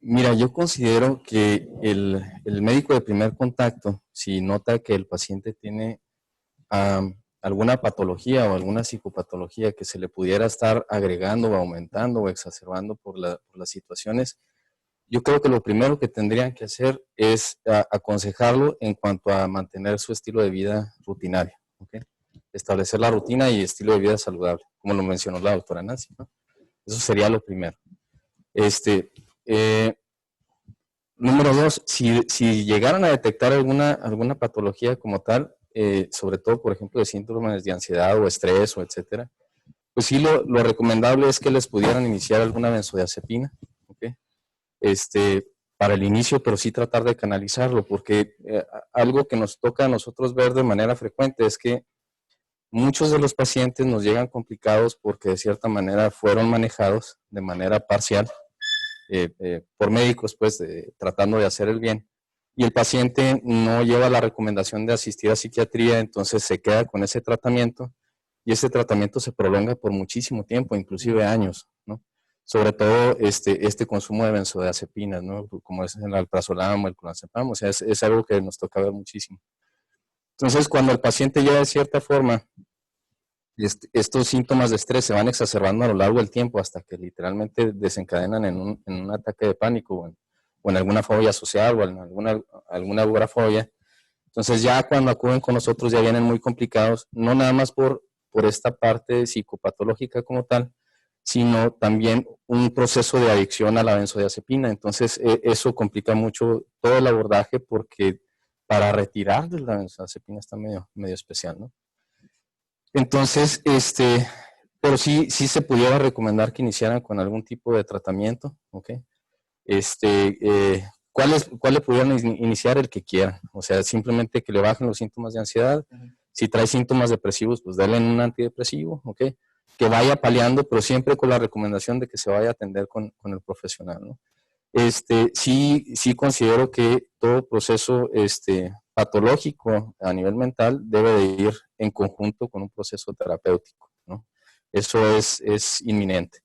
mira, yo considero que el médico de primer contacto, si nota que el paciente tiene alguna patología o alguna psicopatología que se le pudiera estar agregando o aumentando o exacerbando por las situaciones, yo creo que lo primero que tendrían que hacer es aconsejarlo en cuanto a mantener su estilo de vida rutinario, ¿okay? Establecer la rutina y estilo de vida saludable, como lo mencionó la doctora Nancy, ¿no? Eso sería lo primero. Número 2, si llegaran a detectar alguna patología como tal, sobre todo, por ejemplo, de síntomas de ansiedad o estrés o etcétera, pues sí, lo recomendable es que les pudieran iniciar alguna benzodiazepina, ¿okay? Para el inicio, pero sí tratar de canalizarlo, porque algo que nos toca a nosotros ver de manera frecuente es que muchos de los pacientes nos llegan complicados porque de cierta manera fueron manejados de manera parcial por médicos, pues, tratando de hacer el bien. Y el paciente no lleva la recomendación de asistir a psiquiatría, entonces se queda con ese tratamiento y ese tratamiento se prolonga por muchísimo tiempo, inclusive años, ¿no? Sobre todo este consumo de benzodiazepinas, ¿no? Como es el alprazolam o el clonazepam, o sea, es algo que nos toca ver muchísimo. Entonces, cuando el paciente ya de cierta forma, estos síntomas de estrés se van exacerbando a lo largo del tiempo hasta que literalmente desencadenan en un ataque de pánico o en alguna fobia social o en alguna agorafobia. Entonces ya cuando acuden con nosotros ya vienen muy complicados, no nada más por esta parte psicopatológica como tal, sino también un proceso de adicción a la benzodiazepina. Entonces eso complica mucho todo el abordaje porque para retirar de la benzodiazepina está medio especial, ¿no? Entonces, pero sí se pudiera recomendar que iniciaran con algún tipo de tratamiento, ¿ok? ¿Cuál le pudieran iniciar? El que quieran, o sea, simplemente que le bajen los síntomas de ansiedad. Si trae síntomas depresivos, pues denle un antidepresivo, ¿ok? Que vaya paliando, pero siempre con la recomendación de que se vaya a atender con el profesional, ¿no? Sí considero que todo proceso patológico a nivel mental debe de ir en conjunto con un proceso terapéutico, ¿no? Eso es inminente.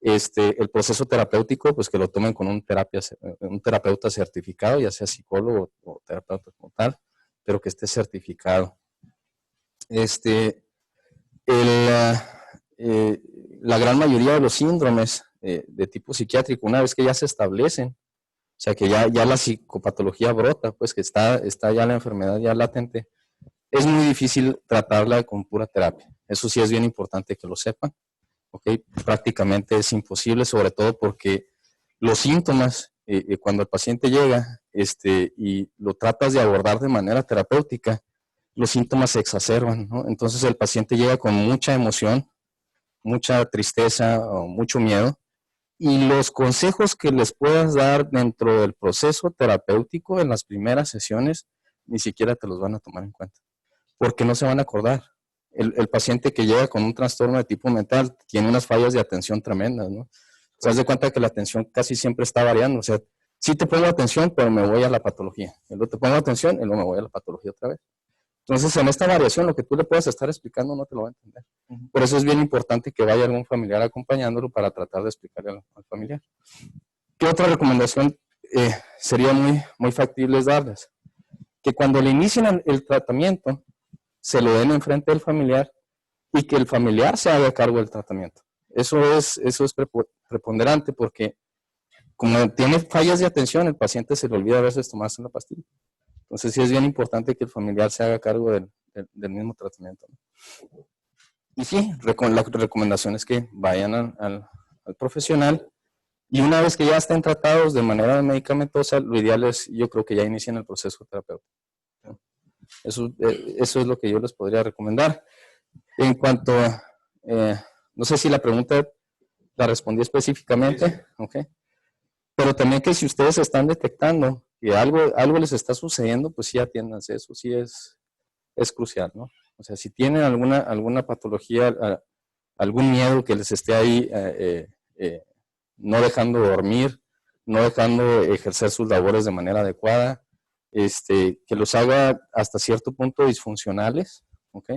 El proceso terapéutico, pues que lo tomen con un terapeuta certificado, ya sea psicólogo o terapeuta como tal, pero que esté certificado. La gran mayoría de los síndromes de tipo psiquiátrico, una vez que ya se establecen, o sea que ya la psicopatología brota, pues que está ya la enfermedad ya latente, es muy difícil tratarla con pura terapia. Eso sí es bien importante que lo sepan, ¿ok? Prácticamente es imposible, sobre todo porque los síntomas, cuando el paciente llega y lo tratas de abordar de manera terapéutica, los síntomas se exacerban, ¿no? Entonces el paciente llega con mucha emoción, mucha tristeza o mucho miedo, y los consejos que les puedas dar dentro del proceso terapéutico en las primeras sesiones ni siquiera te los van a tomar en cuenta, porque no se van a acordar. El paciente que llega con un trastorno de tipo mental tiene unas fallas de atención tremendas, ¿no? Te das de cuenta que la atención casi siempre está variando, o sea, sí te pongo atención, pero me voy a la patología. Y luego te pongo atención y luego me voy a la patología otra vez. Entonces, en esta variación, lo que tú le puedas estar explicando no te lo va a entender. Por eso es bien importante que vaya algún familiar acompañándolo para tratar de explicarle al familiar. ¿Qué otra recomendación sería muy factible darles? Que cuando le inician el tratamiento, se lo den enfrente del familiar y que el familiar se haga cargo del tratamiento. Eso es preponderante porque como tiene fallas de atención, el paciente se le olvida a veces tomarse la pastilla. Entonces sí es bien importante que el familiar se haga cargo del mismo tratamiento, ¿no? Y sí, la recomendación es que vayan al profesional y una vez que ya estén tratados de manera medicamentosa, lo ideal es, yo creo que ya inicien el proceso terapéutico, ¿no? Eso es lo que yo les podría recomendar. En cuanto, no sé si la pregunta la respondí específicamente, ¿ok? Pero también que si ustedes están detectando que algo les está sucediendo, pues sí atiéndanse, eso sí es crucial, ¿no? O sea, si tienen alguna patología, algún miedo que les esté ahí no dejando dormir, no dejando ejercer sus labores de manera adecuada, que los haga hasta cierto punto disfuncionales, ¿ok?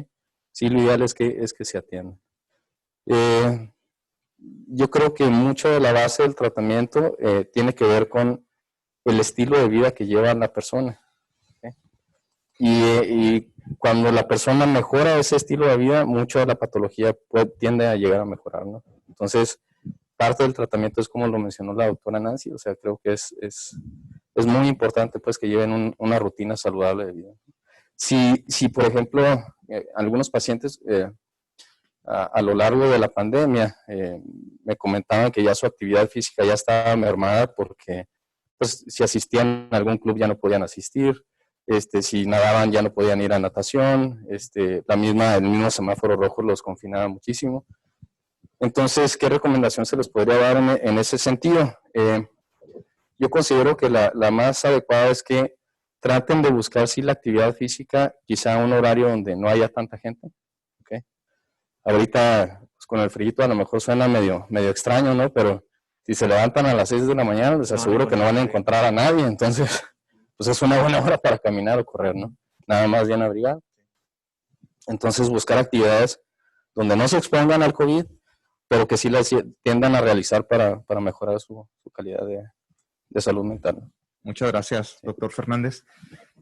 Sí, lo ideal es que se atiendan. Yo creo que mucho de la base del tratamiento tiene que ver con el estilo de vida que lleva la persona. ¿Okay? Y cuando la persona mejora ese estilo de vida, mucho de la patología tiende a llegar a mejorar, ¿no? Entonces, parte del tratamiento es como lo mencionó la doctora Nancy, o sea, creo que es muy importante pues que lleven una rutina saludable de vida. Si por ejemplo, algunos pacientes a lo largo de la pandemia me comentaban que ya su actividad física ya estaba mermada porque pues, si asistían a algún club ya no podían asistir, si nadaban ya no podían ir a natación, el mismo semáforo rojo los confinaba muchísimo. Entonces, ¿qué recomendación se les podría dar en ese sentido? Yo considero que la más adecuada es que traten de buscar la actividad física, quizá un horario donde no haya tanta gente. ¿Okay? Ahorita, pues, con el frío a lo mejor suena medio extraño, ¿no? Pero si se levantan a las 6 de la mañana, les aseguro que no van a encontrar a nadie. Entonces, pues es una buena hora para caminar o correr, ¿no? Nada más bien abrigado. Entonces, buscar actividades donde no se expongan al COVID, pero que sí las tiendan a realizar para mejorar su calidad de salud mental. Muchas gracias, doctor Fernández.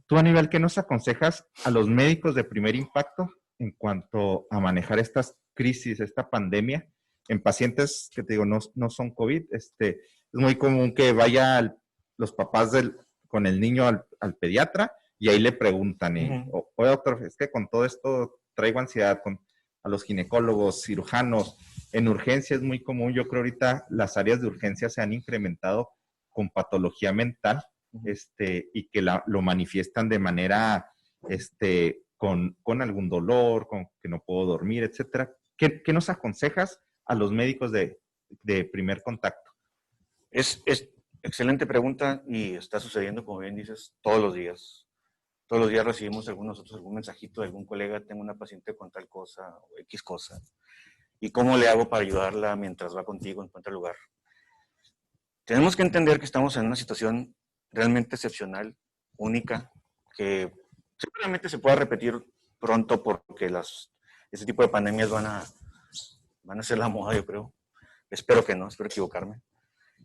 Tú, Aníbal, ¿qué nos aconsejas a los médicos de primer impacto en cuanto a manejar estas crisis, esta pandemia, en pacientes que te digo no son COVID? Es muy común que vaya los papás con el niño al pediatra y ahí le preguntan, oye doctor, es que con todo esto traigo ansiedad, a los ginecólogos, cirujanos, en urgencia es muy común. Yo creo ahorita las áreas de urgencia se han incrementado con patología mental, y que lo manifiestan de manera, con algún dolor, con que no puedo dormir, etcétera. ¿Qué nos aconsejas a los médicos de primer contacto? Es excelente pregunta y está sucediendo, como bien dices, todos los días. Todos los días recibimos nosotros algún mensajito de algún colega, tengo una paciente con tal cosa o X cosa. ¿Y cómo le hago para ayudarla mientras va contigo, encuentra el lugar? Tenemos que entender que estamos en una situación realmente excepcional, única, que seguramente se pueda repetir pronto porque este tipo de pandemias van a ser la moda, yo creo. Espero que no, espero equivocarme.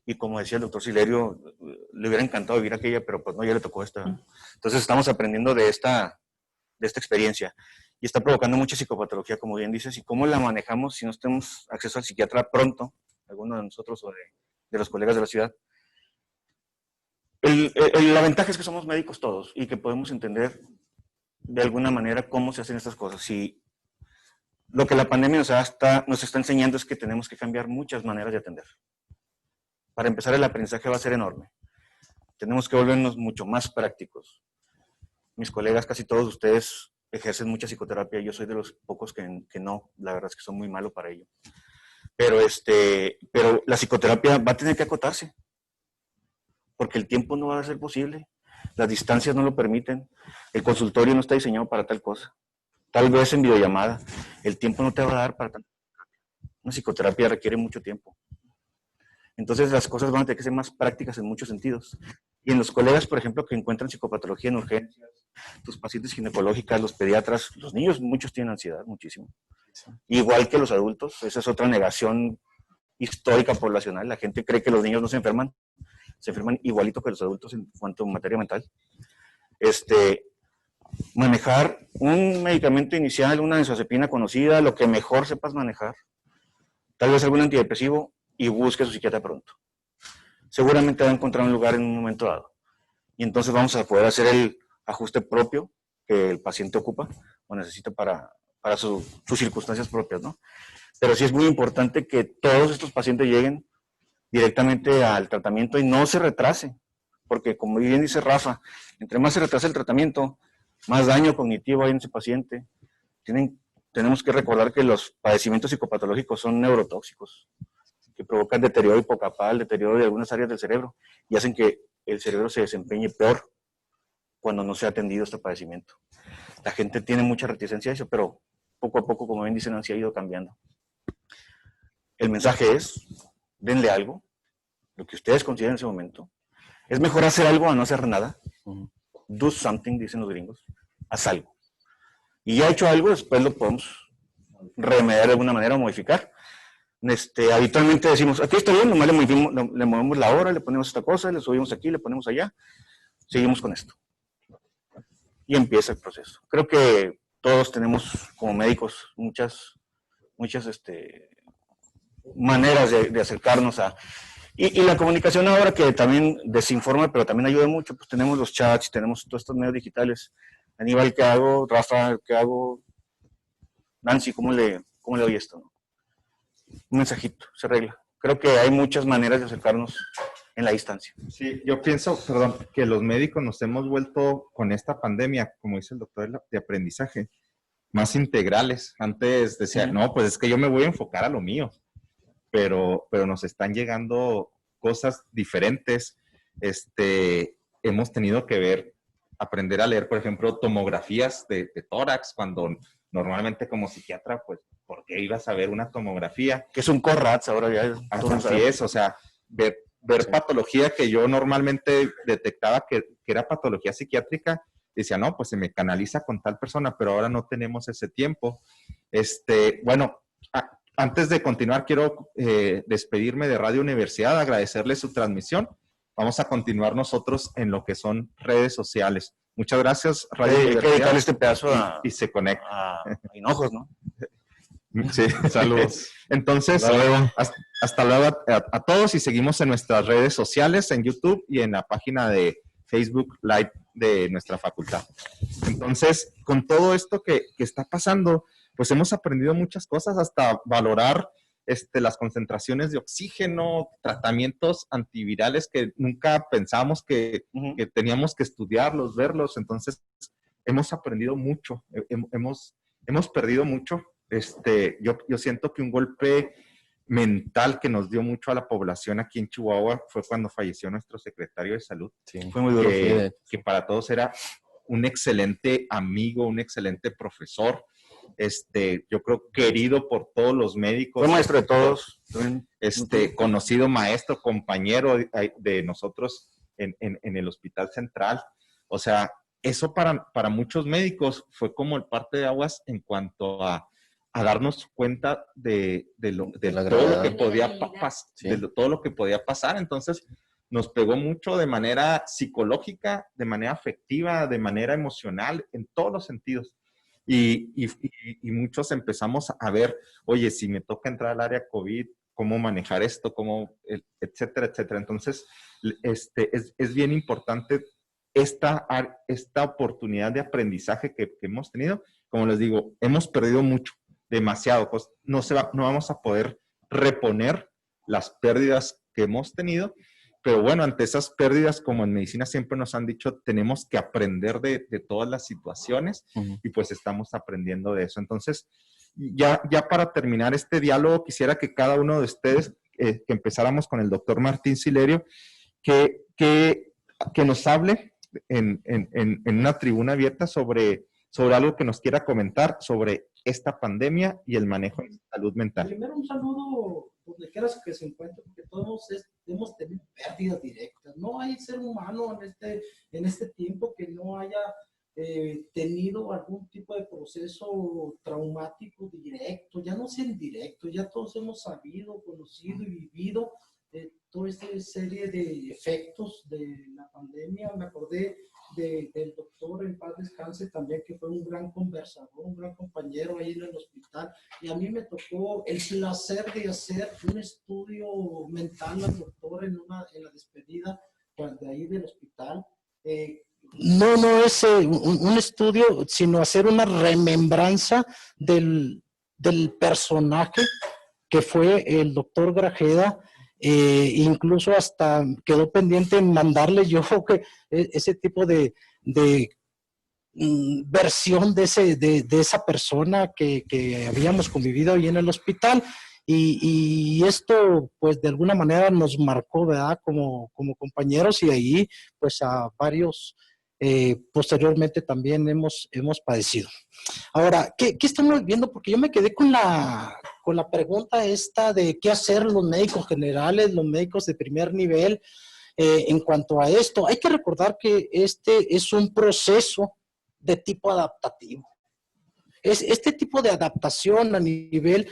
Y como decía el doctor Silerio, le hubiera encantado vivir aquella, pero pues no, ya le tocó esta. Entonces estamos aprendiendo de esta experiencia. Y está provocando mucha psicopatología, como bien dices, y cómo la manejamos si no tenemos acceso al psiquiatra pronto, alguno de nosotros o de los colegas de la ciudad. La ventaja es que somos médicos todos y que podemos entender de alguna manera cómo se hacen estas cosas. Y lo que la pandemia nos está enseñando es que tenemos que cambiar muchas maneras de atender. Para empezar, el aprendizaje va a ser enorme. Tenemos que volvernos mucho más prácticos. Mis colegas, casi todos ustedes, ejercen mucha psicoterapia. Yo soy de los pocos que no. La verdad es que soy muy malo para ello. Pero la psicoterapia va a tener que acotarse. Porque el tiempo no va a ser posible. Las distancias no lo permiten. El consultorio no está diseñado para tal cosa. Tal vez en videollamada. El tiempo no te va a dar para tal cosa. Una psicoterapia requiere mucho tiempo. Entonces las cosas van a tener que ser más prácticas en muchos sentidos. Y en los colegas, por ejemplo, que encuentran psicopatología en urgencias, tus pacientes ginecológicas, los pediatras, los niños, muchos tienen ansiedad, muchísimo. Igual que los adultos, esa es otra negación histórica poblacional. La gente cree que los niños no se enferman igualito que los adultos en cuanto a materia mental. Manejar un medicamento inicial, una benzodiazepina conocida, lo que mejor sepas manejar, tal vez algún antidepresivo, y busque a su psiquiatra pronto. Seguramente va a encontrar un lugar en un momento dado. Y entonces vamos a poder hacer el ajuste propio que el paciente ocupa o necesita para sus circunstancias propias, ¿no? Pero sí es muy importante que todos estos pacientes lleguen directamente al tratamiento y no se retrase. Porque como bien dice Rafa, entre más se retrase el tratamiento, más daño cognitivo hay en ese paciente. Tenemos que recordar que los padecimientos psicopatológicos son neurotóxicos, que provocan deterioro hipocapal, deterioro de algunas áreas del cerebro, y hacen que el cerebro se desempeñe peor cuando no se ha atendido este padecimiento. La gente tiene mucha reticencia a eso, pero poco a poco, como bien dicen, han ido cambiando. El mensaje es, denle algo, lo que ustedes consideren en ese momento. Es mejor hacer algo a no hacer nada. Do something, dicen los gringos. Haz algo. Y ya hecho algo, después lo podemos remediar de alguna manera o modificar. Habitualmente decimos, aquí está bien, nomás le movemos la hora, le ponemos esta cosa, le subimos aquí, le ponemos allá, seguimos con esto. Y empieza el proceso. Creo que todos tenemos como médicos muchas maneras de acercarnos a... Y la comunicación ahora que también desinforma, pero también ayuda mucho, pues tenemos los chats, tenemos todos estos medios digitales. Aníbal, ¿qué hago? Rafa, ¿qué hago? Nancy, ¿cómo le doy esto? ¿No? Un mensajito, se arregla. Creo que hay muchas maneras de acercarnos en la distancia. Sí, yo pienso, perdón, que los médicos nos hemos vuelto con esta pandemia, como dice el doctor, de aprendizaje, más integrales. Antes decía, no, pues es que yo me voy a enfocar a lo mío, pero nos están llegando cosas diferentes. Hemos tenido que aprender a leer, por ejemplo, tomografías de tórax, cuando normalmente como psiquiatra, pues, ¿por qué ibas a ver una tomografía? Que es un CORRATS ahora ya. Así es, o sea, ver patología que yo normalmente detectaba que era patología psiquiátrica, decía, no, pues se me canaliza con tal persona, pero ahora no tenemos ese tiempo. Bueno, antes de continuar, quiero despedirme de Radio Universidad, agradecerles su transmisión. Vamos a continuar nosotros en lo que son redes sociales. Muchas gracias, Radio Universidad. Hay que dedicarle este pedazo y se conecta. A Hinojos, ¿no? Sí, saludos. Entonces, hasta luego a todos y seguimos en nuestras redes sociales, en YouTube y en la página de Facebook Live de nuestra facultad. Entonces, con todo esto que está pasando, pues hemos aprendido muchas cosas, hasta valorar las concentraciones de oxígeno, tratamientos antivirales que nunca pensábamos que teníamos que estudiarlos, verlos. Entonces, hemos aprendido mucho, hemos perdido mucho. Yo siento que un golpe mental que nos dio mucho a la población aquí en Chihuahua fue cuando falleció nuestro secretario de salud. Sí, fue muy duro. Que para todos era un excelente amigo, un excelente profesor. Yo creo querido por todos los médicos. Fue maestro de todos. Conocido maestro, compañero de nosotros en el Hospital Central. O sea, eso para muchos médicos fue como el parte de aguas en cuanto a darnos cuenta de todo lo que podía pasar. Entonces, nos pegó mucho de manera psicológica, de manera afectiva, de manera emocional, en todos los sentidos. Y muchos empezamos a ver, oye, si me toca entrar al área COVID, cómo manejar esto, etcétera, etcétera. Entonces, es bien importante esta oportunidad de aprendizaje que hemos tenido. Como les digo, hemos perdido mucho, demasiado. Pues no vamos a poder reponer las pérdidas que hemos tenido. Pero bueno, ante esas pérdidas, como en medicina siempre nos han dicho, tenemos que aprender de todas las situaciones y pues estamos aprendiendo de eso. Entonces, ya para terminar este diálogo, quisiera que cada uno de ustedes, que empezáramos con el doctor Martín Silerio, que nos hable en una tribuna abierta sobre algo que nos quiera comentar sobre esta pandemia y el manejo de salud mental. Primero un saludo donde quieras que se encuentre, porque todos hemos tenido pérdidas directas. No hay ser humano en este tiempo que no haya tenido algún tipo de proceso traumático directo, ya no sea indirecto, ya todos hemos sabido, conocido y vivido toda esta serie de efectos de la pandemia. Me acordé del doctor, en paz descanse también, que fue un gran conversador, un gran compañero ahí en el hospital, y a mí me tocó el placer de hacer un estudio mental al doctor en la despedida de ahí del hospital. No es un estudio, sino hacer una remembranza del personaje que fue el doctor Grajeda. Incluso hasta quedó pendiente en mandarle yo ese tipo de versión de esa persona que habíamos convivido ahí en el hospital. Y esto, pues, de alguna manera nos marcó, ¿verdad? Como compañeros, y ahí, pues, a varios posteriormente también hemos padecido. Ahora, ¿qué estamos viendo? Porque yo me quedé con la pregunta esta de qué hacer los médicos generales, los médicos de primer nivel, en cuanto a esto. Hay que recordar que este es un proceso de tipo adaptativo. Es este tipo de adaptación a nivel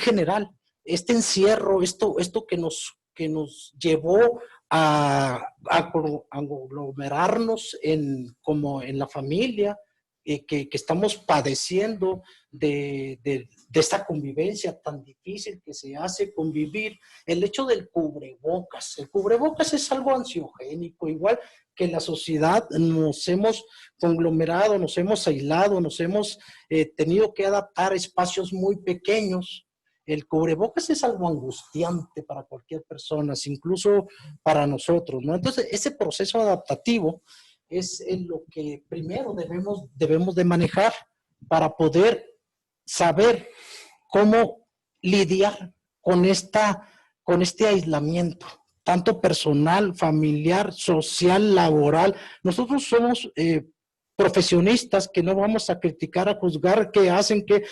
general, este encierro, esto que nos llevó a aglomerarnos como en la familia, que estamos padeciendo de esta convivencia tan difícil que se hace convivir. El hecho del cubrebocas. El cubrebocas es algo ansiogénico, igual que la sociedad nos hemos conglomerado, nos hemos aislado, nos hemos tenido que adaptar a espacios muy pequeños. El cubrebocas es algo angustiante para cualquier persona, incluso para nosotros, ¿no? Entonces, ese proceso adaptativo es lo que primero debemos de manejar para poder saber cómo lidiar con este aislamiento, tanto personal, familiar, social, laboral. Nosotros somos profesionistas que no vamos a criticar, a juzgar qué hacen, qué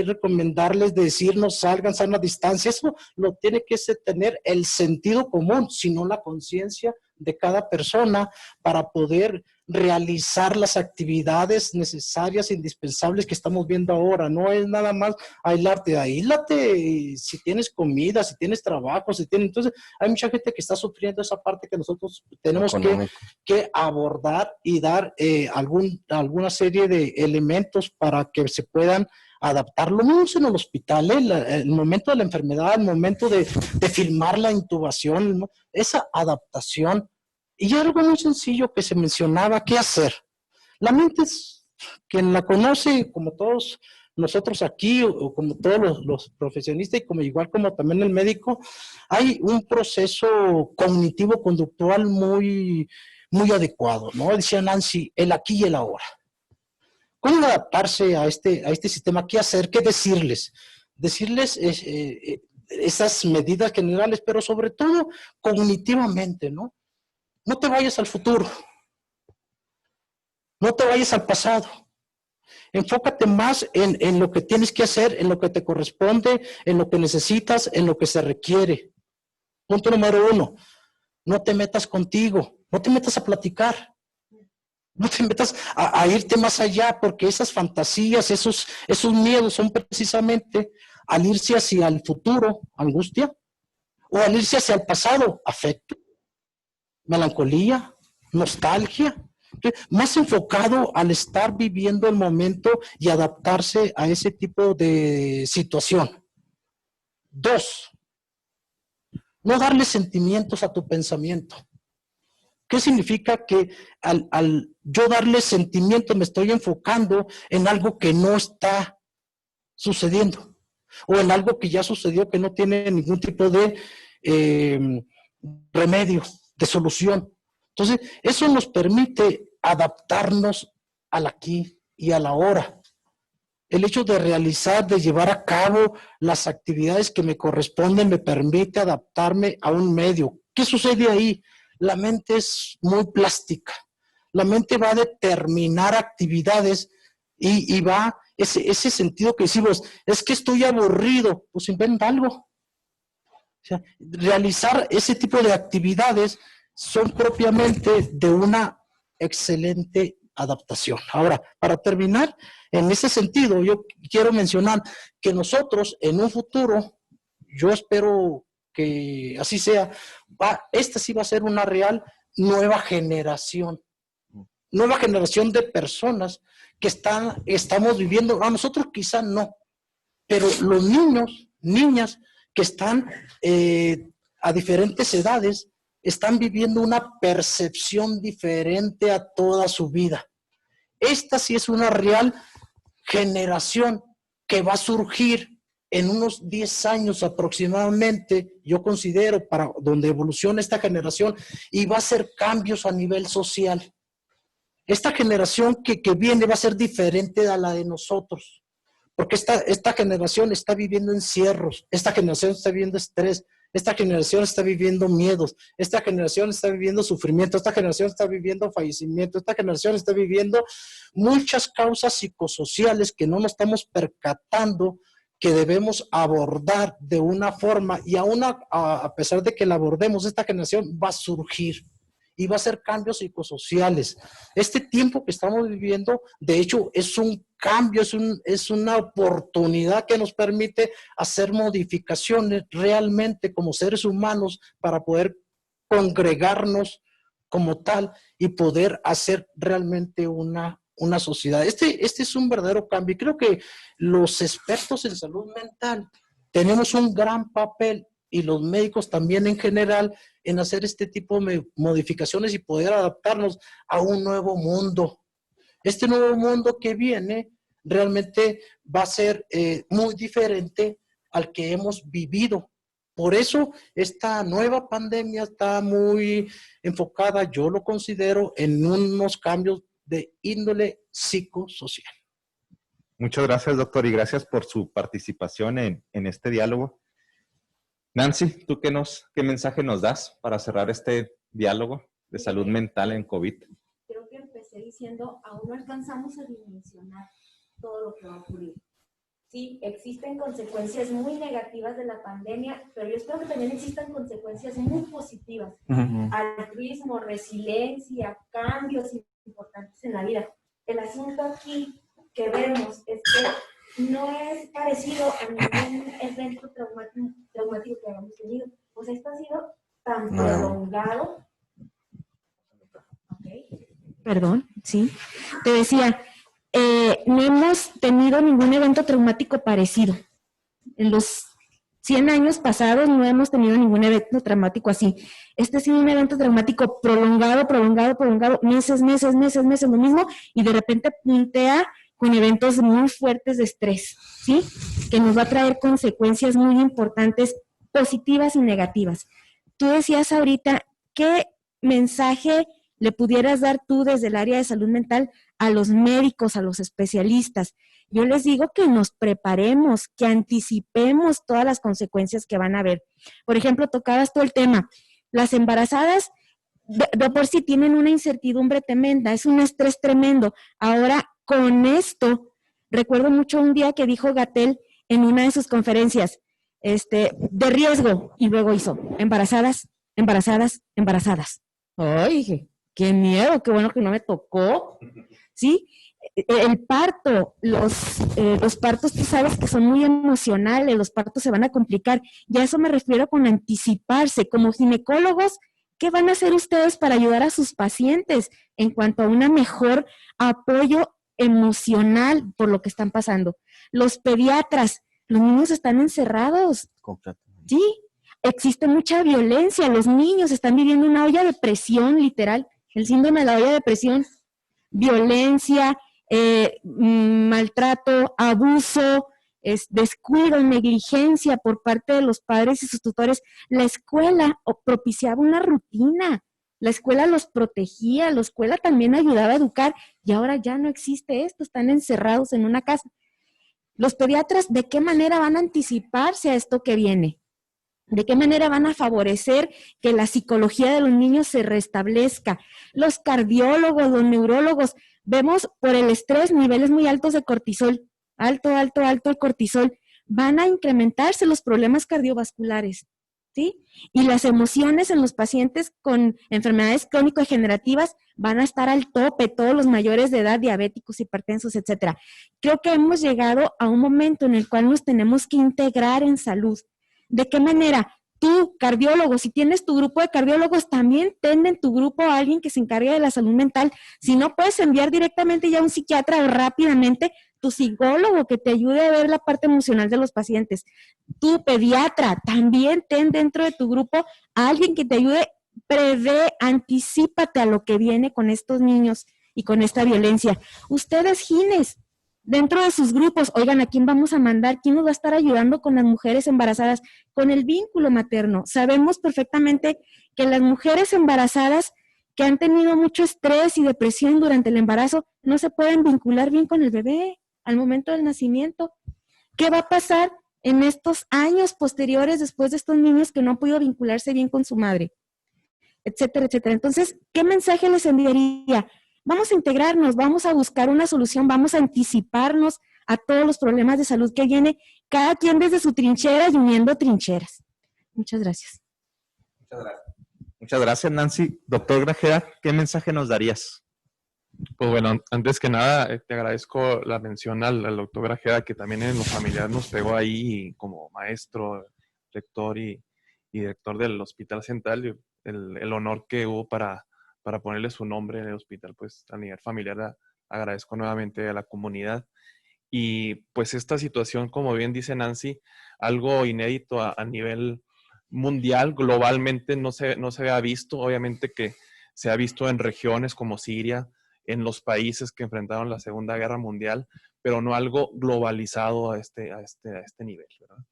recomendarles, decirnos salgan a distancia. Eso lo tiene que tener el sentido común, sino la conciencia de cada persona para poder realizar las actividades necesarias, indispensables que estamos viendo ahora. No es nada más aíslate si tienes comida, si tienes trabajo, entonces hay mucha gente que está sufriendo esa parte que nosotros tenemos que abordar y dar alguna serie de elementos para que se puedan adaptar. Lo mismo en el hospital, el momento de la enfermedad, el momento de filmar la intubación, ¿no? Esa adaptación. Y algo muy sencillo que se mencionaba, ¿qué hacer? La mente es quien la conoce, como todos nosotros aquí, o como todos los profesionistas, y igual como también el médico, hay un proceso cognitivo-conductual muy, muy adecuado, ¿no? Decía Nancy, el aquí y el ahora. ¿Cómo adaptarse a este sistema? ¿Qué hacer? ¿Qué decirles? Decirles esas medidas generales, pero sobre todo cognitivamente, ¿no? No te vayas al futuro. No te vayas al pasado. Enfócate más en lo que tienes que hacer, en lo que te corresponde, en lo que necesitas, en lo que se requiere. Punto número 1. No te metas contigo. No te metas a platicar. No te metas a irte más allá, porque esas fantasías, esos miedos son precisamente al irse hacia el futuro, angustia, o al irse hacia el pasado, afecto, melancolía, nostalgia, más enfocado al estar viviendo el momento y adaptarse a ese tipo de situación. 2, no darle sentimientos a tu pensamiento. ¿Qué significa? Que al yo darle sentimiento me estoy enfocando en algo que no está sucediendo o en algo que ya sucedió, que no tiene ningún tipo de remedio, de solución. Entonces, eso nos permite adaptarnos al aquí y a la ahora. El hecho de realizar, de llevar a cabo las actividades que me corresponden me permite adaptarme a un medio. ¿Qué sucede ahí? La mente es muy plástica. La mente va a determinar actividades y va ese sentido que decimos, es que estoy aburrido, pues inventa algo. O sea, realizar ese tipo de actividades son propiamente de una excelente adaptación. Ahora, para terminar, en ese sentido, yo quiero mencionar que nosotros en un futuro, yo espero que así sea, esta sí va a ser una real nueva generación de personas que estamos viviendo, a nosotros quizá no, pero los niños, niñas que están a diferentes edades, están viviendo una percepción diferente a toda su vida. Esta sí es una real generación que va a surgir en unos 10 años aproximadamente, yo considero, para donde evoluciona esta generación, y va a hacer cambios a nivel social. esta generación que viene va a ser diferente a la de nosotros, porque esta generación está viviendo encierros, esta generación está viviendo estrés, esta generación está viviendo miedos, esta generación está viviendo sufrimiento, esta generación está viviendo fallecimiento, esta generación está viviendo muchas causas psicosociales que no nos estamos percatando que debemos abordar de una forma, y aún a pesar de que la abordemos, esta generación va a surgir y va a hacer cambios psicosociales. Este tiempo que estamos viviendo, de hecho, es un cambio, es una oportunidad que nos permite hacer modificaciones realmente como seres humanos para poder congregarnos como tal y poder hacer realmente una sociedad. Este es un verdadero cambio, y creo que los expertos en salud mental tenemos un gran papel, y los médicos también en general, en hacer este tipo de modificaciones y poder adaptarnos a un nuevo mundo. Este nuevo mundo que viene realmente va a ser muy diferente al que hemos vivido. Por eso esta nueva pandemia está muy enfocada, yo lo considero, en unos cambios de índole psicosocial. Muchas gracias, doctor, y gracias por su participación en este diálogo. Nancy, ¿tú qué mensaje nos das para cerrar este diálogo de salud mental en COVID? Creo que empecé diciendo, aún no alcanzamos a dimensionar todo lo que va a ocurrir. Sí, existen consecuencias muy negativas de la pandemia, pero yo espero que también existan consecuencias muy positivas. Altruismo, resiliencia, cambios importantes en la vida. El asunto aquí que vemos es que no es parecido a ningún evento traumático que hayamos tenido. Pues esto ha sido tan prolongado. Perdón, sí. Te decía, no hemos tenido ningún evento traumático parecido. En los 100 años pasados no hemos tenido ningún evento traumático así. Este ha sido un evento traumático prolongado, meses, lo mismo, y de repente puntea con eventos muy fuertes de estrés, ¿sí? Que nos va a traer consecuencias muy importantes, positivas y negativas. Tú decías ahorita, ¿qué mensaje le pudieras dar tú desde el área de salud mental a los médicos, a los especialistas? Yo les digo que nos preparemos, que anticipemos todas las consecuencias que van a haber. Por ejemplo, tocabas todo el tema. Las embarazadas de por sí tienen una incertidumbre tremenda, es un estrés tremendo. Ahora, con esto, recuerdo mucho un día que dijo Gatell en una de sus conferencias, de riesgo, y luego hizo embarazadas. Ay, qué miedo, qué bueno que no me tocó, ¿sí? El parto, los partos, tú sabes que son muy emocionales, los partos se van a complicar, y a eso me refiero con anticiparse. Como ginecólogos, ¿qué van a hacer ustedes para ayudar a sus pacientes en cuanto a un mejor apoyo emocional por lo que están pasando? Los pediatras, los niños están encerrados. Completamente. Sí, existe mucha violencia, los niños están viviendo una olla de presión, literal, el síndrome de la olla de presión, violencia, maltrato, abuso, descuido, negligencia por parte de los padres y sus tutores. La escuela propiciaba una rutina, la escuela los protegía, la escuela también ayudaba a educar, y ahora ya no existe esto, están encerrados en una casa. Los pediatras, ¿de qué manera van a anticiparse a esto que viene? ¿De qué manera van a favorecer que la psicología de los niños se restablezca? Los cardiólogos, los neurólogos, vemos por el estrés niveles muy altos de cortisol, alto el cortisol. Van a incrementarse los problemas cardiovasculares, ¿sí? Y las emociones en los pacientes con enfermedades crónico-degenerativas van a estar al tope, todos los mayores de edad, diabéticos, hipertensos, etcétera. Creo que hemos llegado a un momento en el cual nos tenemos que integrar en salud. ¿De qué manera? Tú, cardiólogo, si tienes tu grupo de cardiólogos, también ten en tu grupo a alguien que se encargue de la salud mental. Si no, puedes enviar directamente ya a un psiquiatra o rápidamente tu psicólogo que te ayude a ver la parte emocional de los pacientes. Tu pediatra, también ten dentro de tu grupo a alguien que te ayude, prevé, anticípate a lo que viene con estos niños y con esta violencia. Ustedes, gines, dentro de sus grupos, oigan, ¿a quién vamos a mandar? ¿Quién nos va a estar ayudando con las mujeres embarazadas? Con el vínculo materno. Sabemos perfectamente que las mujeres embarazadas que han tenido mucho estrés y depresión durante el embarazo, no se pueden vincular bien con el bebé al momento del nacimiento. ¿Qué va a pasar en estos años posteriores después de estos niños que no han podido vincularse bien con su madre? Etcétera, etcétera. Entonces, ¿qué mensaje les enviaría? Vamos a integrarnos, vamos a buscar una solución, vamos a anticiparnos a todos los problemas de salud que viene, cada quien desde su trinchera y uniendo trincheras. Muchas gracias. Muchas gracias, Nancy. Doctor Grajeda, ¿qué mensaje nos darías? Pues bueno, antes que nada, te agradezco la mención al doctor Grajeda, que también en lo familiar nos pegó ahí como maestro, rector y director del Hospital Central. El honor que hubo para ponerle su nombre en el hospital, pues a nivel familiar agradezco nuevamente a la comunidad. Y pues esta situación, como bien dice Nancy, algo inédito a nivel mundial, globalmente no se había visto, obviamente que se ha visto en regiones como Siria, en los países que enfrentaron la Segunda Guerra Mundial, pero no algo globalizado a este nivel, ¿verdad?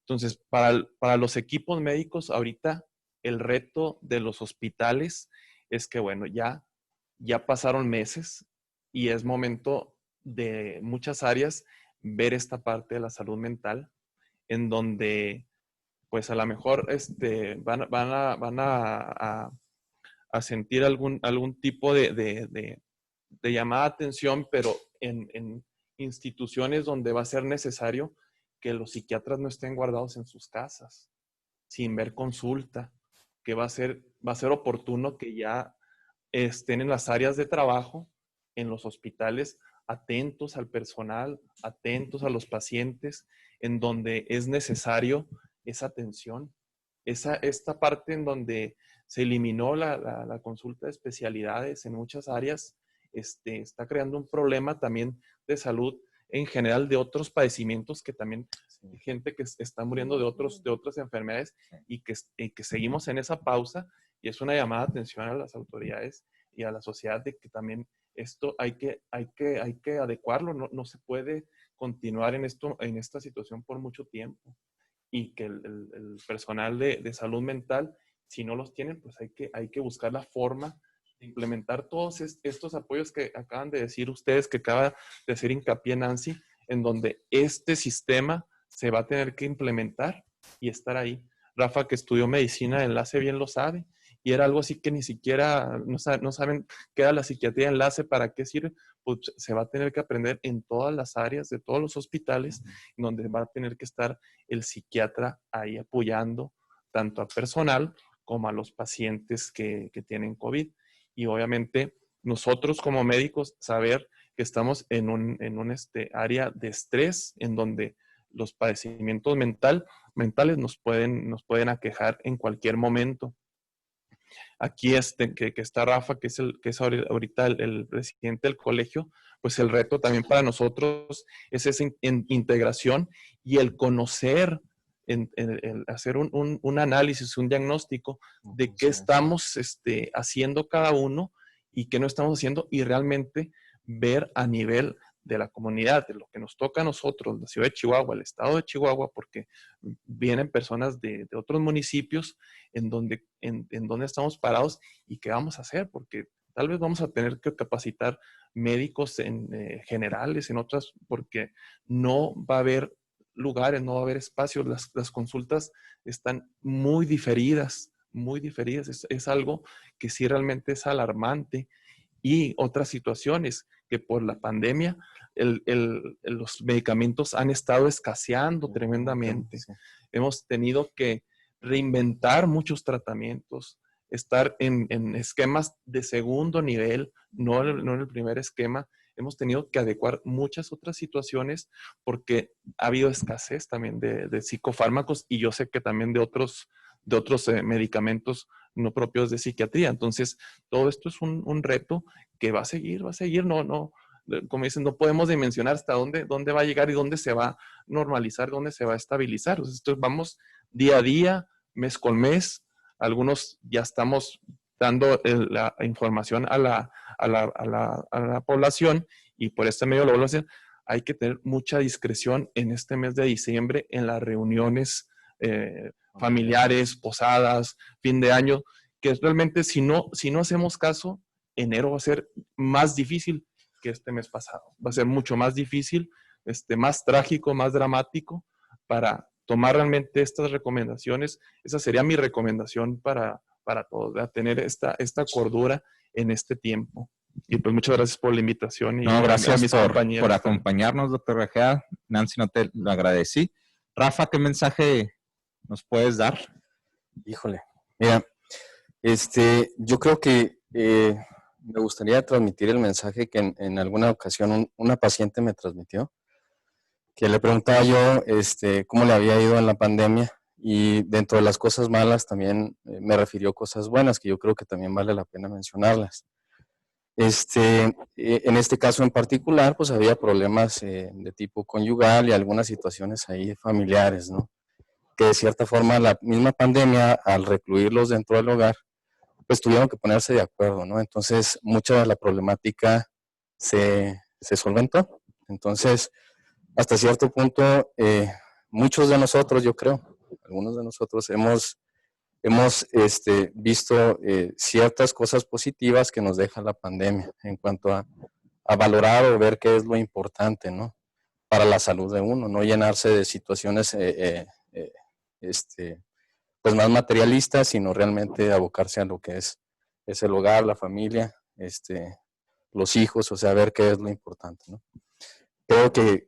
Entonces, para los equipos médicos, ahorita el reto de los hospitales es que, bueno, ya pasaron meses y es momento de muchas áreas ver esta parte de la salud mental, en donde, pues a lo mejor van a sentir algún tipo de llamada de atención, pero en instituciones donde va a ser necesario que los psiquiatras no estén guardados en sus casas, sin ver consulta, que va a ser oportuno que ya estén en las áreas de trabajo, en los hospitales, atentos al personal, atentos a los pacientes, en donde es necesario esa atención. Esta parte en donde se eliminó la consulta de especialidades en muchas áreas, está creando un problema también de salud en general, de otros padecimientos que también hay gente que está muriendo de otras enfermedades y que seguimos en esa pausa, y es una llamada de atención a las autoridades y a la sociedad de que también esto hay que adecuarlo, no se puede continuar en esta situación por mucho tiempo, y que el personal de salud mental, si no los tienen, pues hay que buscar la forma de implementar todos estos apoyos que acaban de decir ustedes, que acaba de hacer hincapié Nancy, en donde este sistema se va a tener que implementar y estar ahí. Rafa, que estudió medicina, enlace bien lo sabe, y era algo así que ni siquiera no saben qué era la psiquiatría de enlace, para qué sirve. Pues se va a tener que aprender en todas las áreas de todos los hospitales, donde va a tener que estar el psiquiatra ahí apoyando tanto al personal como a los pacientes que tienen COVID. Y obviamente nosotros como médicos saber que estamos en un área de estrés, en donde los padecimientos mentales nos pueden aquejar en cualquier momento. Aquí que está Rafa, que es ahorita el presidente del colegio, pues el reto también para nosotros es esa integración y el conocer, el hacer un análisis, un diagnóstico de qué estamos haciendo cada uno y qué no estamos haciendo, y realmente ver a nivel de la comunidad, de lo que nos toca a nosotros, la ciudad de Chihuahua, el estado de Chihuahua, porque vienen personas de otros municipios en donde estamos parados y qué vamos a hacer, porque tal vez vamos a tener que capacitar médicos generales, en otras, porque no va a haber lugares, no va a haber espacios, las consultas están muy diferidas, es algo que sí realmente es alarmante. Y otras situaciones que por la pandemia los medicamentos han estado escaseando tremendamente. Sí. Hemos tenido que reinventar muchos tratamientos, estar en esquemas de segundo nivel, no en el primer esquema. Hemos tenido que adecuar muchas otras situaciones porque ha habido escasez también de psicofármacos, y yo sé que también de otros medicamentos no propios de psiquiatría. Entonces, todo esto es un reto que va a seguir, no, como dicen, no podemos dimensionar hasta dónde va a llegar y dónde se va a normalizar, dónde se va a estabilizar. Entonces, vamos día a día, mes con mes. Algunos ya estamos dando la información a la población, y por este medio lo vuelvo a hacer. Hay que tener mucha discreción en este mes de diciembre en las reuniones familiares, posadas, fin de año, que realmente si no hacemos caso, enero va a ser más difícil que este mes pasado. Va a ser mucho más difícil, más trágico, más dramático para tomar realmente estas recomendaciones. Esa sería mi recomendación para todos, ¿verdad? Tener esta cordura en este tiempo. Y pues muchas gracias por la invitación. Y No, gracias a mis compañeros por acompañarnos, doctor Grajeda. Nancy, no te lo agradecí. Rafa, ¿qué mensaje nos puedes dar? Híjole, mira, yo creo que me gustaría transmitir el mensaje que en alguna ocasión una paciente me transmitió, que le preguntaba yo cómo le había ido en la pandemia, y dentro de las cosas malas también me refirió cosas buenas, que yo creo que también vale la pena mencionarlas. En este caso en particular, pues había problemas de tipo conyugal y algunas situaciones ahí familiares, ¿no? Que de cierta forma la misma pandemia, al recluirlos dentro del hogar, pues tuvieron que ponerse de acuerdo, ¿no? Entonces, mucha de la problemática se solventó. Entonces, hasta cierto punto, muchos de nosotros, yo creo, algunos de nosotros hemos visto ciertas cosas positivas que nos deja la pandemia en cuanto a valorar o ver qué es lo importante, ¿no? Para la salud de uno, no llenarse de situaciones pues más materialistas, sino realmente abocarse a lo que es el hogar, la familia, los hijos, o sea, ver qué es lo importante, ¿no? Creo que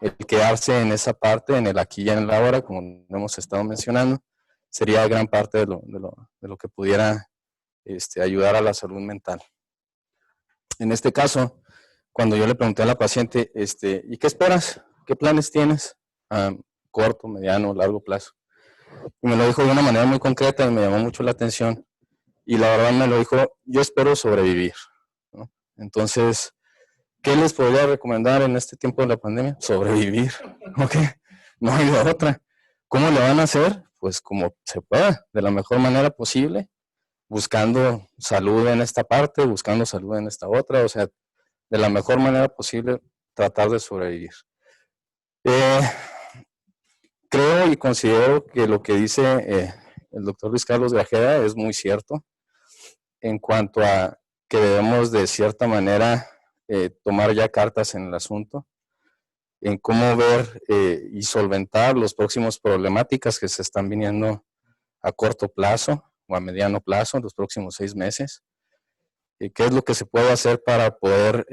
el quedarse en esa parte, en el aquí y en el ahora, como hemos estado mencionando, sería gran parte de lo que pudiera ayudar a la salud mental. En este caso, cuando yo le pregunté a la paciente, ¿y qué esperas? ¿Qué planes tienes a corto, mediano, largo plazo? Y me lo dijo de una manera muy concreta y me llamó mucho la atención. Y la verdad me lo dijo, yo espero sobrevivir, ¿no? Entonces, ¿qué les podría recomendar en este tiempo de la pandemia? Sobrevivir, ¿ok? No hay de otra. ¿Cómo le van a hacer? Pues como se pueda, de la mejor manera posible, buscando salud en esta parte, buscando salud en esta otra, o sea, de la mejor manera posible, tratar de sobrevivir. Creo y considero que lo que dice el doctor Luis Carlos Grajeda es muy cierto en cuanto a que debemos de cierta manera tomar ya cartas en el asunto, en cómo ver y solventar los próximos problemáticas que se están viniendo a corto plazo o a mediano plazo, los próximos 6 meses. ¿Qué es lo que se puede hacer para poder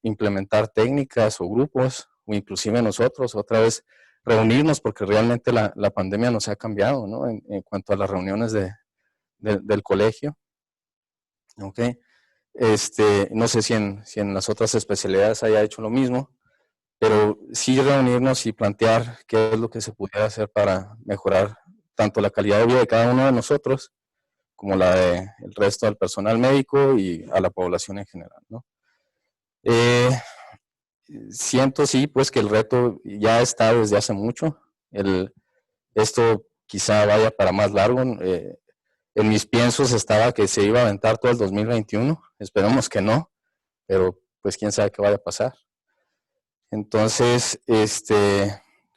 implementar técnicas o grupos, o inclusive nosotros, otra vez, reunirnos, porque realmente la pandemia nos ha cambiado, ¿no? En cuanto a las reuniones del colegio. ¿Ok? No sé si en las otras especialidades haya hecho lo mismo, pero sí reunirnos y plantear qué es lo que se pudiera hacer para mejorar tanto la calidad de vida de cada uno de nosotros, como la del resto del personal médico y a la población en general, ¿no? Siento sí, pues que el reto ya está desde hace mucho. Esto quizá vaya para más largo. En mis piensos estaba que se iba a aventar todo el 2021. Esperemos que no, pero pues quién sabe qué vaya a pasar. Entonces,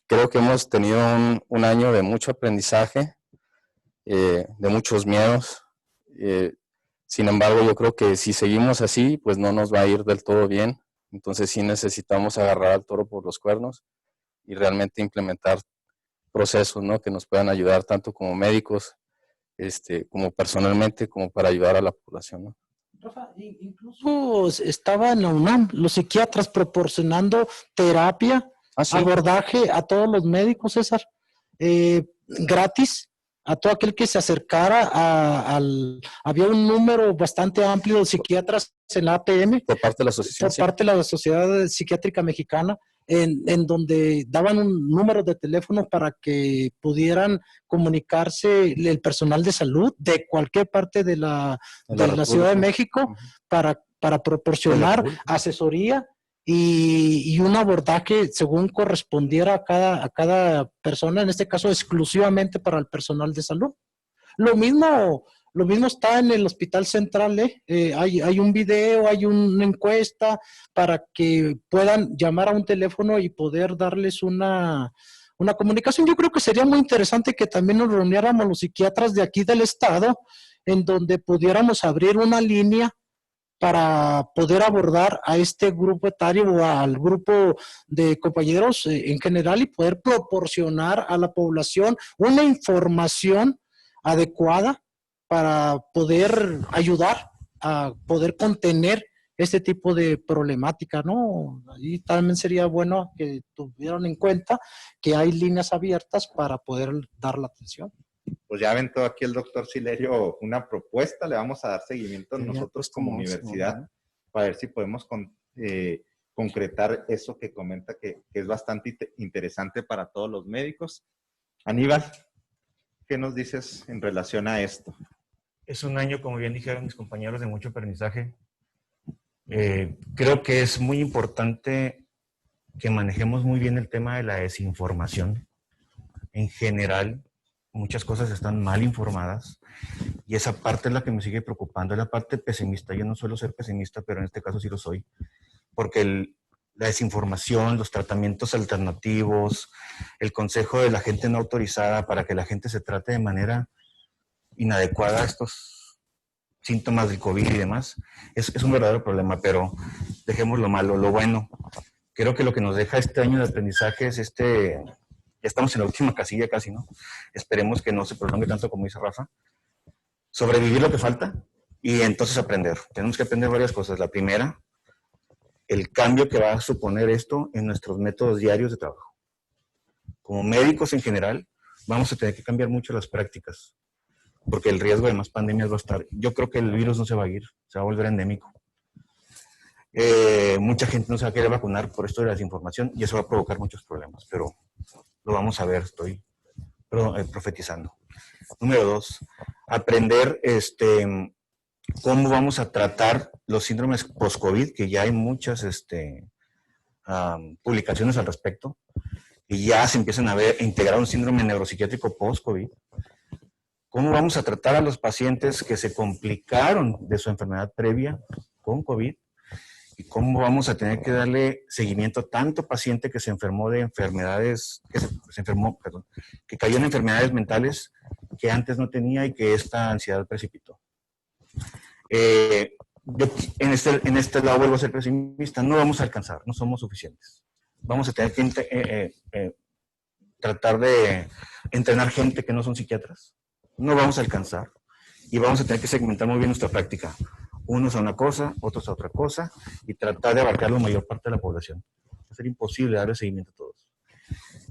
creo que hemos tenido un año de mucho aprendizaje, de muchos miedos. Sin embargo, yo creo que si seguimos así, pues no nos va a ir del todo bien. Entonces sí necesitamos agarrar al toro por los cuernos y realmente implementar procesos, ¿no? Que nos puedan ayudar tanto como médicos, como personalmente, como para ayudar a la población, ¿no? Rafa, incluso estaba en la UNAM, los psiquiatras proporcionando terapia, ¿Sí? abordaje a todos los médicos, César, gratis, a todo aquel que se acercara había un número bastante amplio de psiquiatras en la APM. Por parte de la asociación. Por parte de la Sociedad Psiquiátrica Mexicana, en donde daban un número de teléfono para que pudieran comunicarse el personal de salud de cualquier parte de la Ciudad de México para proporcionar asesoría y un abordaje según correspondiera a cada persona, en este caso exclusivamente para el personal de salud. Lo mismo está en el Hospital Central, hay un video, hay una encuesta para que puedan llamar a un teléfono y poder darles una una comunicación. Yo creo que sería muy interesante que también nos reuniéramos los psiquiatras de aquí del estado, en donde pudiéramos abrir una línea para poder abordar a este grupo etario o al grupo de compañeros en general y poder proporcionar a la población una información adecuada para poder ayudar a poder contener este tipo de problemática, ¿no? Y también sería bueno que tuvieran en cuenta que hay líneas abiertas para poder dar la atención. Pues ya aventó aquí el doctor Silerio una propuesta, le vamos a dar seguimiento nosotros como universidad para ver si podemos concretar eso que comenta que es bastante interesante para todos los médicos. Aníbal, ¿qué nos dices en relación a esto? Es un año, como bien dijeron mis compañeros, de mucho aprendizaje. Creo que es muy importante que manejemos muy bien el tema de la desinformación. En general, muchas cosas están mal informadas y esa parte es la que me sigue preocupando, es la parte pesimista. Yo no suelo ser pesimista, pero en este caso sí lo soy, porque la desinformación, los tratamientos alternativos, el consejo de la gente no autorizada para que la gente se trate de manera inadecuada estos síntomas del COVID y demás, es un verdadero problema, pero dejemos lo malo, lo bueno. Creo que lo que nos deja este año de aprendizaje es ya estamos en la última casilla casi, ¿no? Esperemos que no se prolongue tanto como dice Rafa. Sobrevivir lo que falta y entonces aprender. Tenemos que aprender varias cosas. La primera, el cambio que va a suponer esto en nuestros métodos diarios de trabajo. Como médicos en general, vamos a tener que cambiar mucho las prácticas, porque el riesgo de más pandemias va a estar. Yo creo que el virus no se va a ir, se va a volver endémico. Mucha gente no se va a querer vacunar por esto de la desinformación y eso va a provocar muchos problemas, pero lo vamos a ver, estoy profetizando. Número 2, aprender cómo vamos a tratar los síndromes post-COVID, que ya hay muchas publicaciones al respecto, y ya se empiezan a integrar un síndrome neuropsiquiátrico post-COVID. ¿Cómo vamos a tratar a los pacientes que se complicaron de su enfermedad previa con COVID? ¿Y cómo vamos a tener que darle seguimiento a tanto paciente que se enfermó de enfermedades, que cayó en enfermedades mentales que antes no tenía y que esta ansiedad precipitó? Yo en este lado vuelvo a ser pesimista, no vamos a alcanzar, no somos suficientes. Vamos a tener que tratar de entrenar gente que no son psiquiatras. No vamos a alcanzar y vamos a tener que segmentar muy bien nuestra práctica. Unos a una cosa, otros a otra cosa y tratar de abarcar la mayor parte de la población. Va a ser imposible darle seguimiento a todos.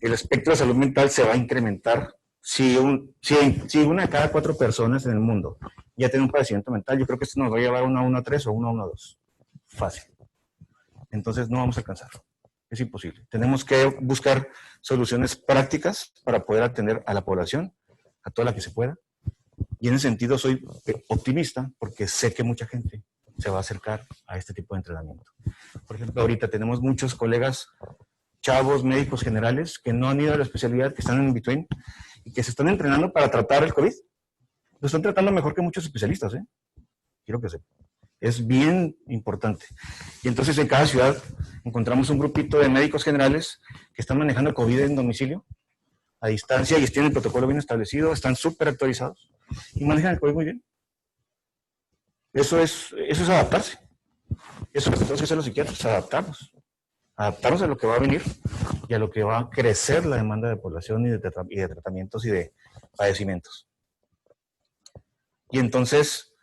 El espectro de salud mental se va a incrementar. Si una de cada 4 personas en el mundo ya tiene un padecimiento mental, yo creo que esto nos va a llevar 1 a 1 a 3 o 1 a 1 a 2. Fácil. Entonces no vamos a alcanzar. Es imposible. Tenemos que buscar soluciones prácticas para poder atender a la población, a toda la que se pueda. Y en ese sentido soy optimista porque sé que mucha gente se va a acercar a este tipo de entrenamiento. Por ejemplo, ahorita tenemos muchos colegas, chavos, médicos generales, que no han ido a la especialidad, que están en between y que se están entrenando para tratar el COVID. Lo están tratando mejor que muchos especialistas, ¿eh? Quiero que sepan. Es bien importante. Y entonces en cada ciudad encontramos un grupito de médicos generales que están manejando COVID en domicilio, a distancia, y tienen el protocolo bien establecido, están súper actualizados y manejan el COVID muy bien. Eso es adaptarse. Eso es lo que tenemos que hacer los psiquiatras, adaptarnos. Adaptarnos a lo que va a venir y a lo que va a crecer la demanda de población y de tratamientos y de padecimientos. Y entonces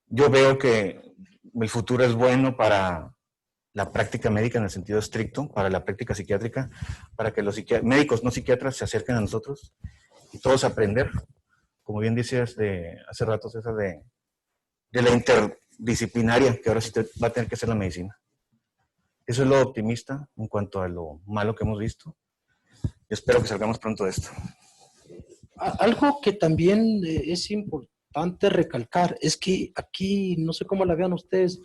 yo veo que el futuro es bueno para la práctica médica en el sentido estricto, para la práctica psiquiátrica, para que los médicos no psiquiatras se acerquen a nosotros y todos aprender, como bien decías hace rato, César, de la interdisciplinaria, que ahora sí va a tener que ser la medicina. Eso es lo optimista en cuanto a lo malo que hemos visto. Espero que salgamos pronto de esto. Algo que también es importante recalcar es que aquí, no sé cómo la vean ustedes,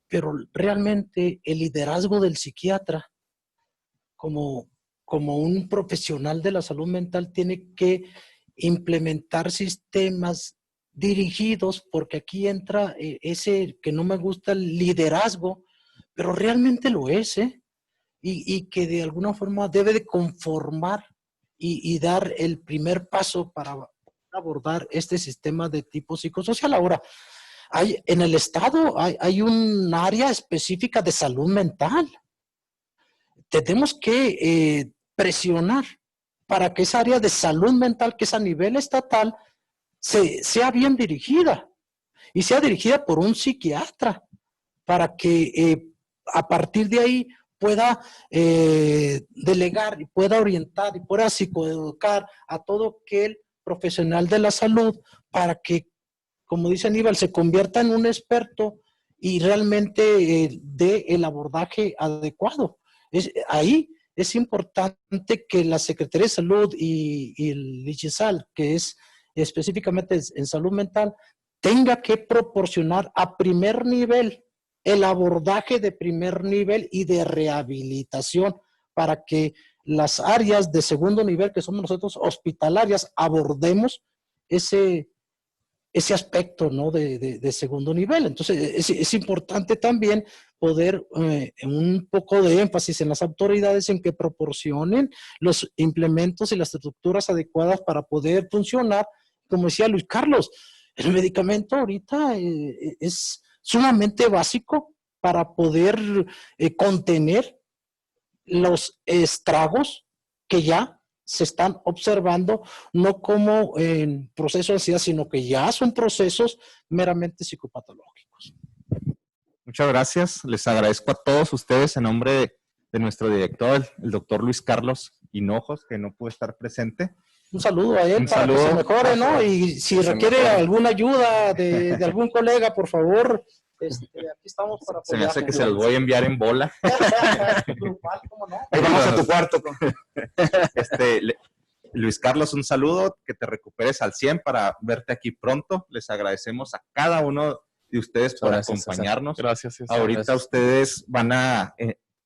pero realmente el liderazgo del psiquiatra como un profesional de la salud mental tiene que implementar sistemas dirigidos, porque aquí entra ese que no me gusta, el liderazgo, pero realmente lo es, ¿eh? Y que de alguna forma debe de conformar y dar el primer paso para abordar este sistema de tipo psicosocial. Ahora, en el Estado hay un área específica de salud mental. Tenemos que presionar para que esa área de salud mental, que es a nivel estatal, sea bien dirigida y sea dirigida por un psiquiatra para que a partir de ahí pueda delegar y pueda orientar y pueda psicoeducar a todo aquel profesional de la salud para que, como dice Aníbal, se convierta en un experto y realmente dé el abordaje adecuado. Ahí es importante que la Secretaría de Salud y el ICHISAL, que es específicamente en salud mental, tenga que proporcionar a primer nivel el abordaje de primer nivel y de rehabilitación para que las áreas de segundo nivel, que somos nosotros hospitalarias, abordemos ese aspecto, ¿no? de segundo nivel. Entonces, es importante también poder un poco de énfasis en las autoridades en que proporcionen los implementos y las estructuras adecuadas para poder funcionar. Como decía Luis Carlos, el medicamento ahorita es sumamente básico para poder contener los estragos que ya se están observando, no como en procesos de ansiedad, sino que ya son procesos meramente psicopatológicos. Muchas gracias. Les agradezco a todos ustedes en nombre de nuestro director, el doctor Luis Carlos Hinojos, que no pudo estar presente. Un saludo a él para que se mejore, ¿no? Y si requiere alguna ayuda de algún colega, por favor, aquí estamos para apoyar. Se me hace que se los voy a enviar en bola. Grupal, ¿cómo no? Ahí vamos a tu cuarto. Luis Carlos, un saludo, que te recuperes al 100 para verte aquí pronto. Les agradecemos a cada uno de ustedes por acompañarnos. Gracias. Ahorita ustedes van a,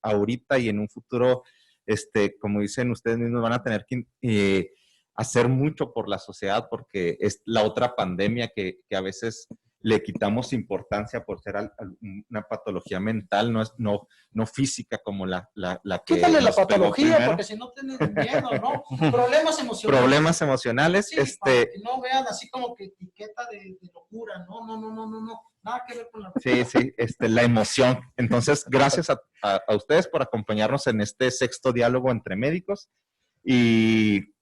ahorita y en un futuro, como dicen ustedes mismos, van a tener que hacer mucho por la sociedad, porque es la otra pandemia que a veces le quitamos importancia por ser una patología mental, no física como la que... Quítale la patología, porque si no tienes miedo, ¿no? Problemas emocionales. Problemas emocionales. Sí, para que no vean así como que etiqueta de locura. No. Nada que ver con la... Sí, la emoción. Entonces, gracias a ustedes por acompañarnos en este sexto diálogo entre médicos. Y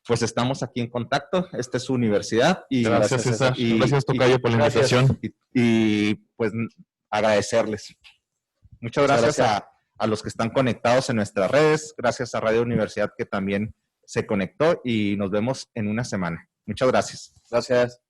pues estamos aquí en contacto. Esta es su universidad. Y gracias, César. Gracias, Tocayo, por la invitación. Y pues agradecerles. Muchas gracias a los que están conectados en nuestras redes. Gracias a Radio Universidad, que también se conectó, y nos vemos en una semana. Muchas gracias. Gracias.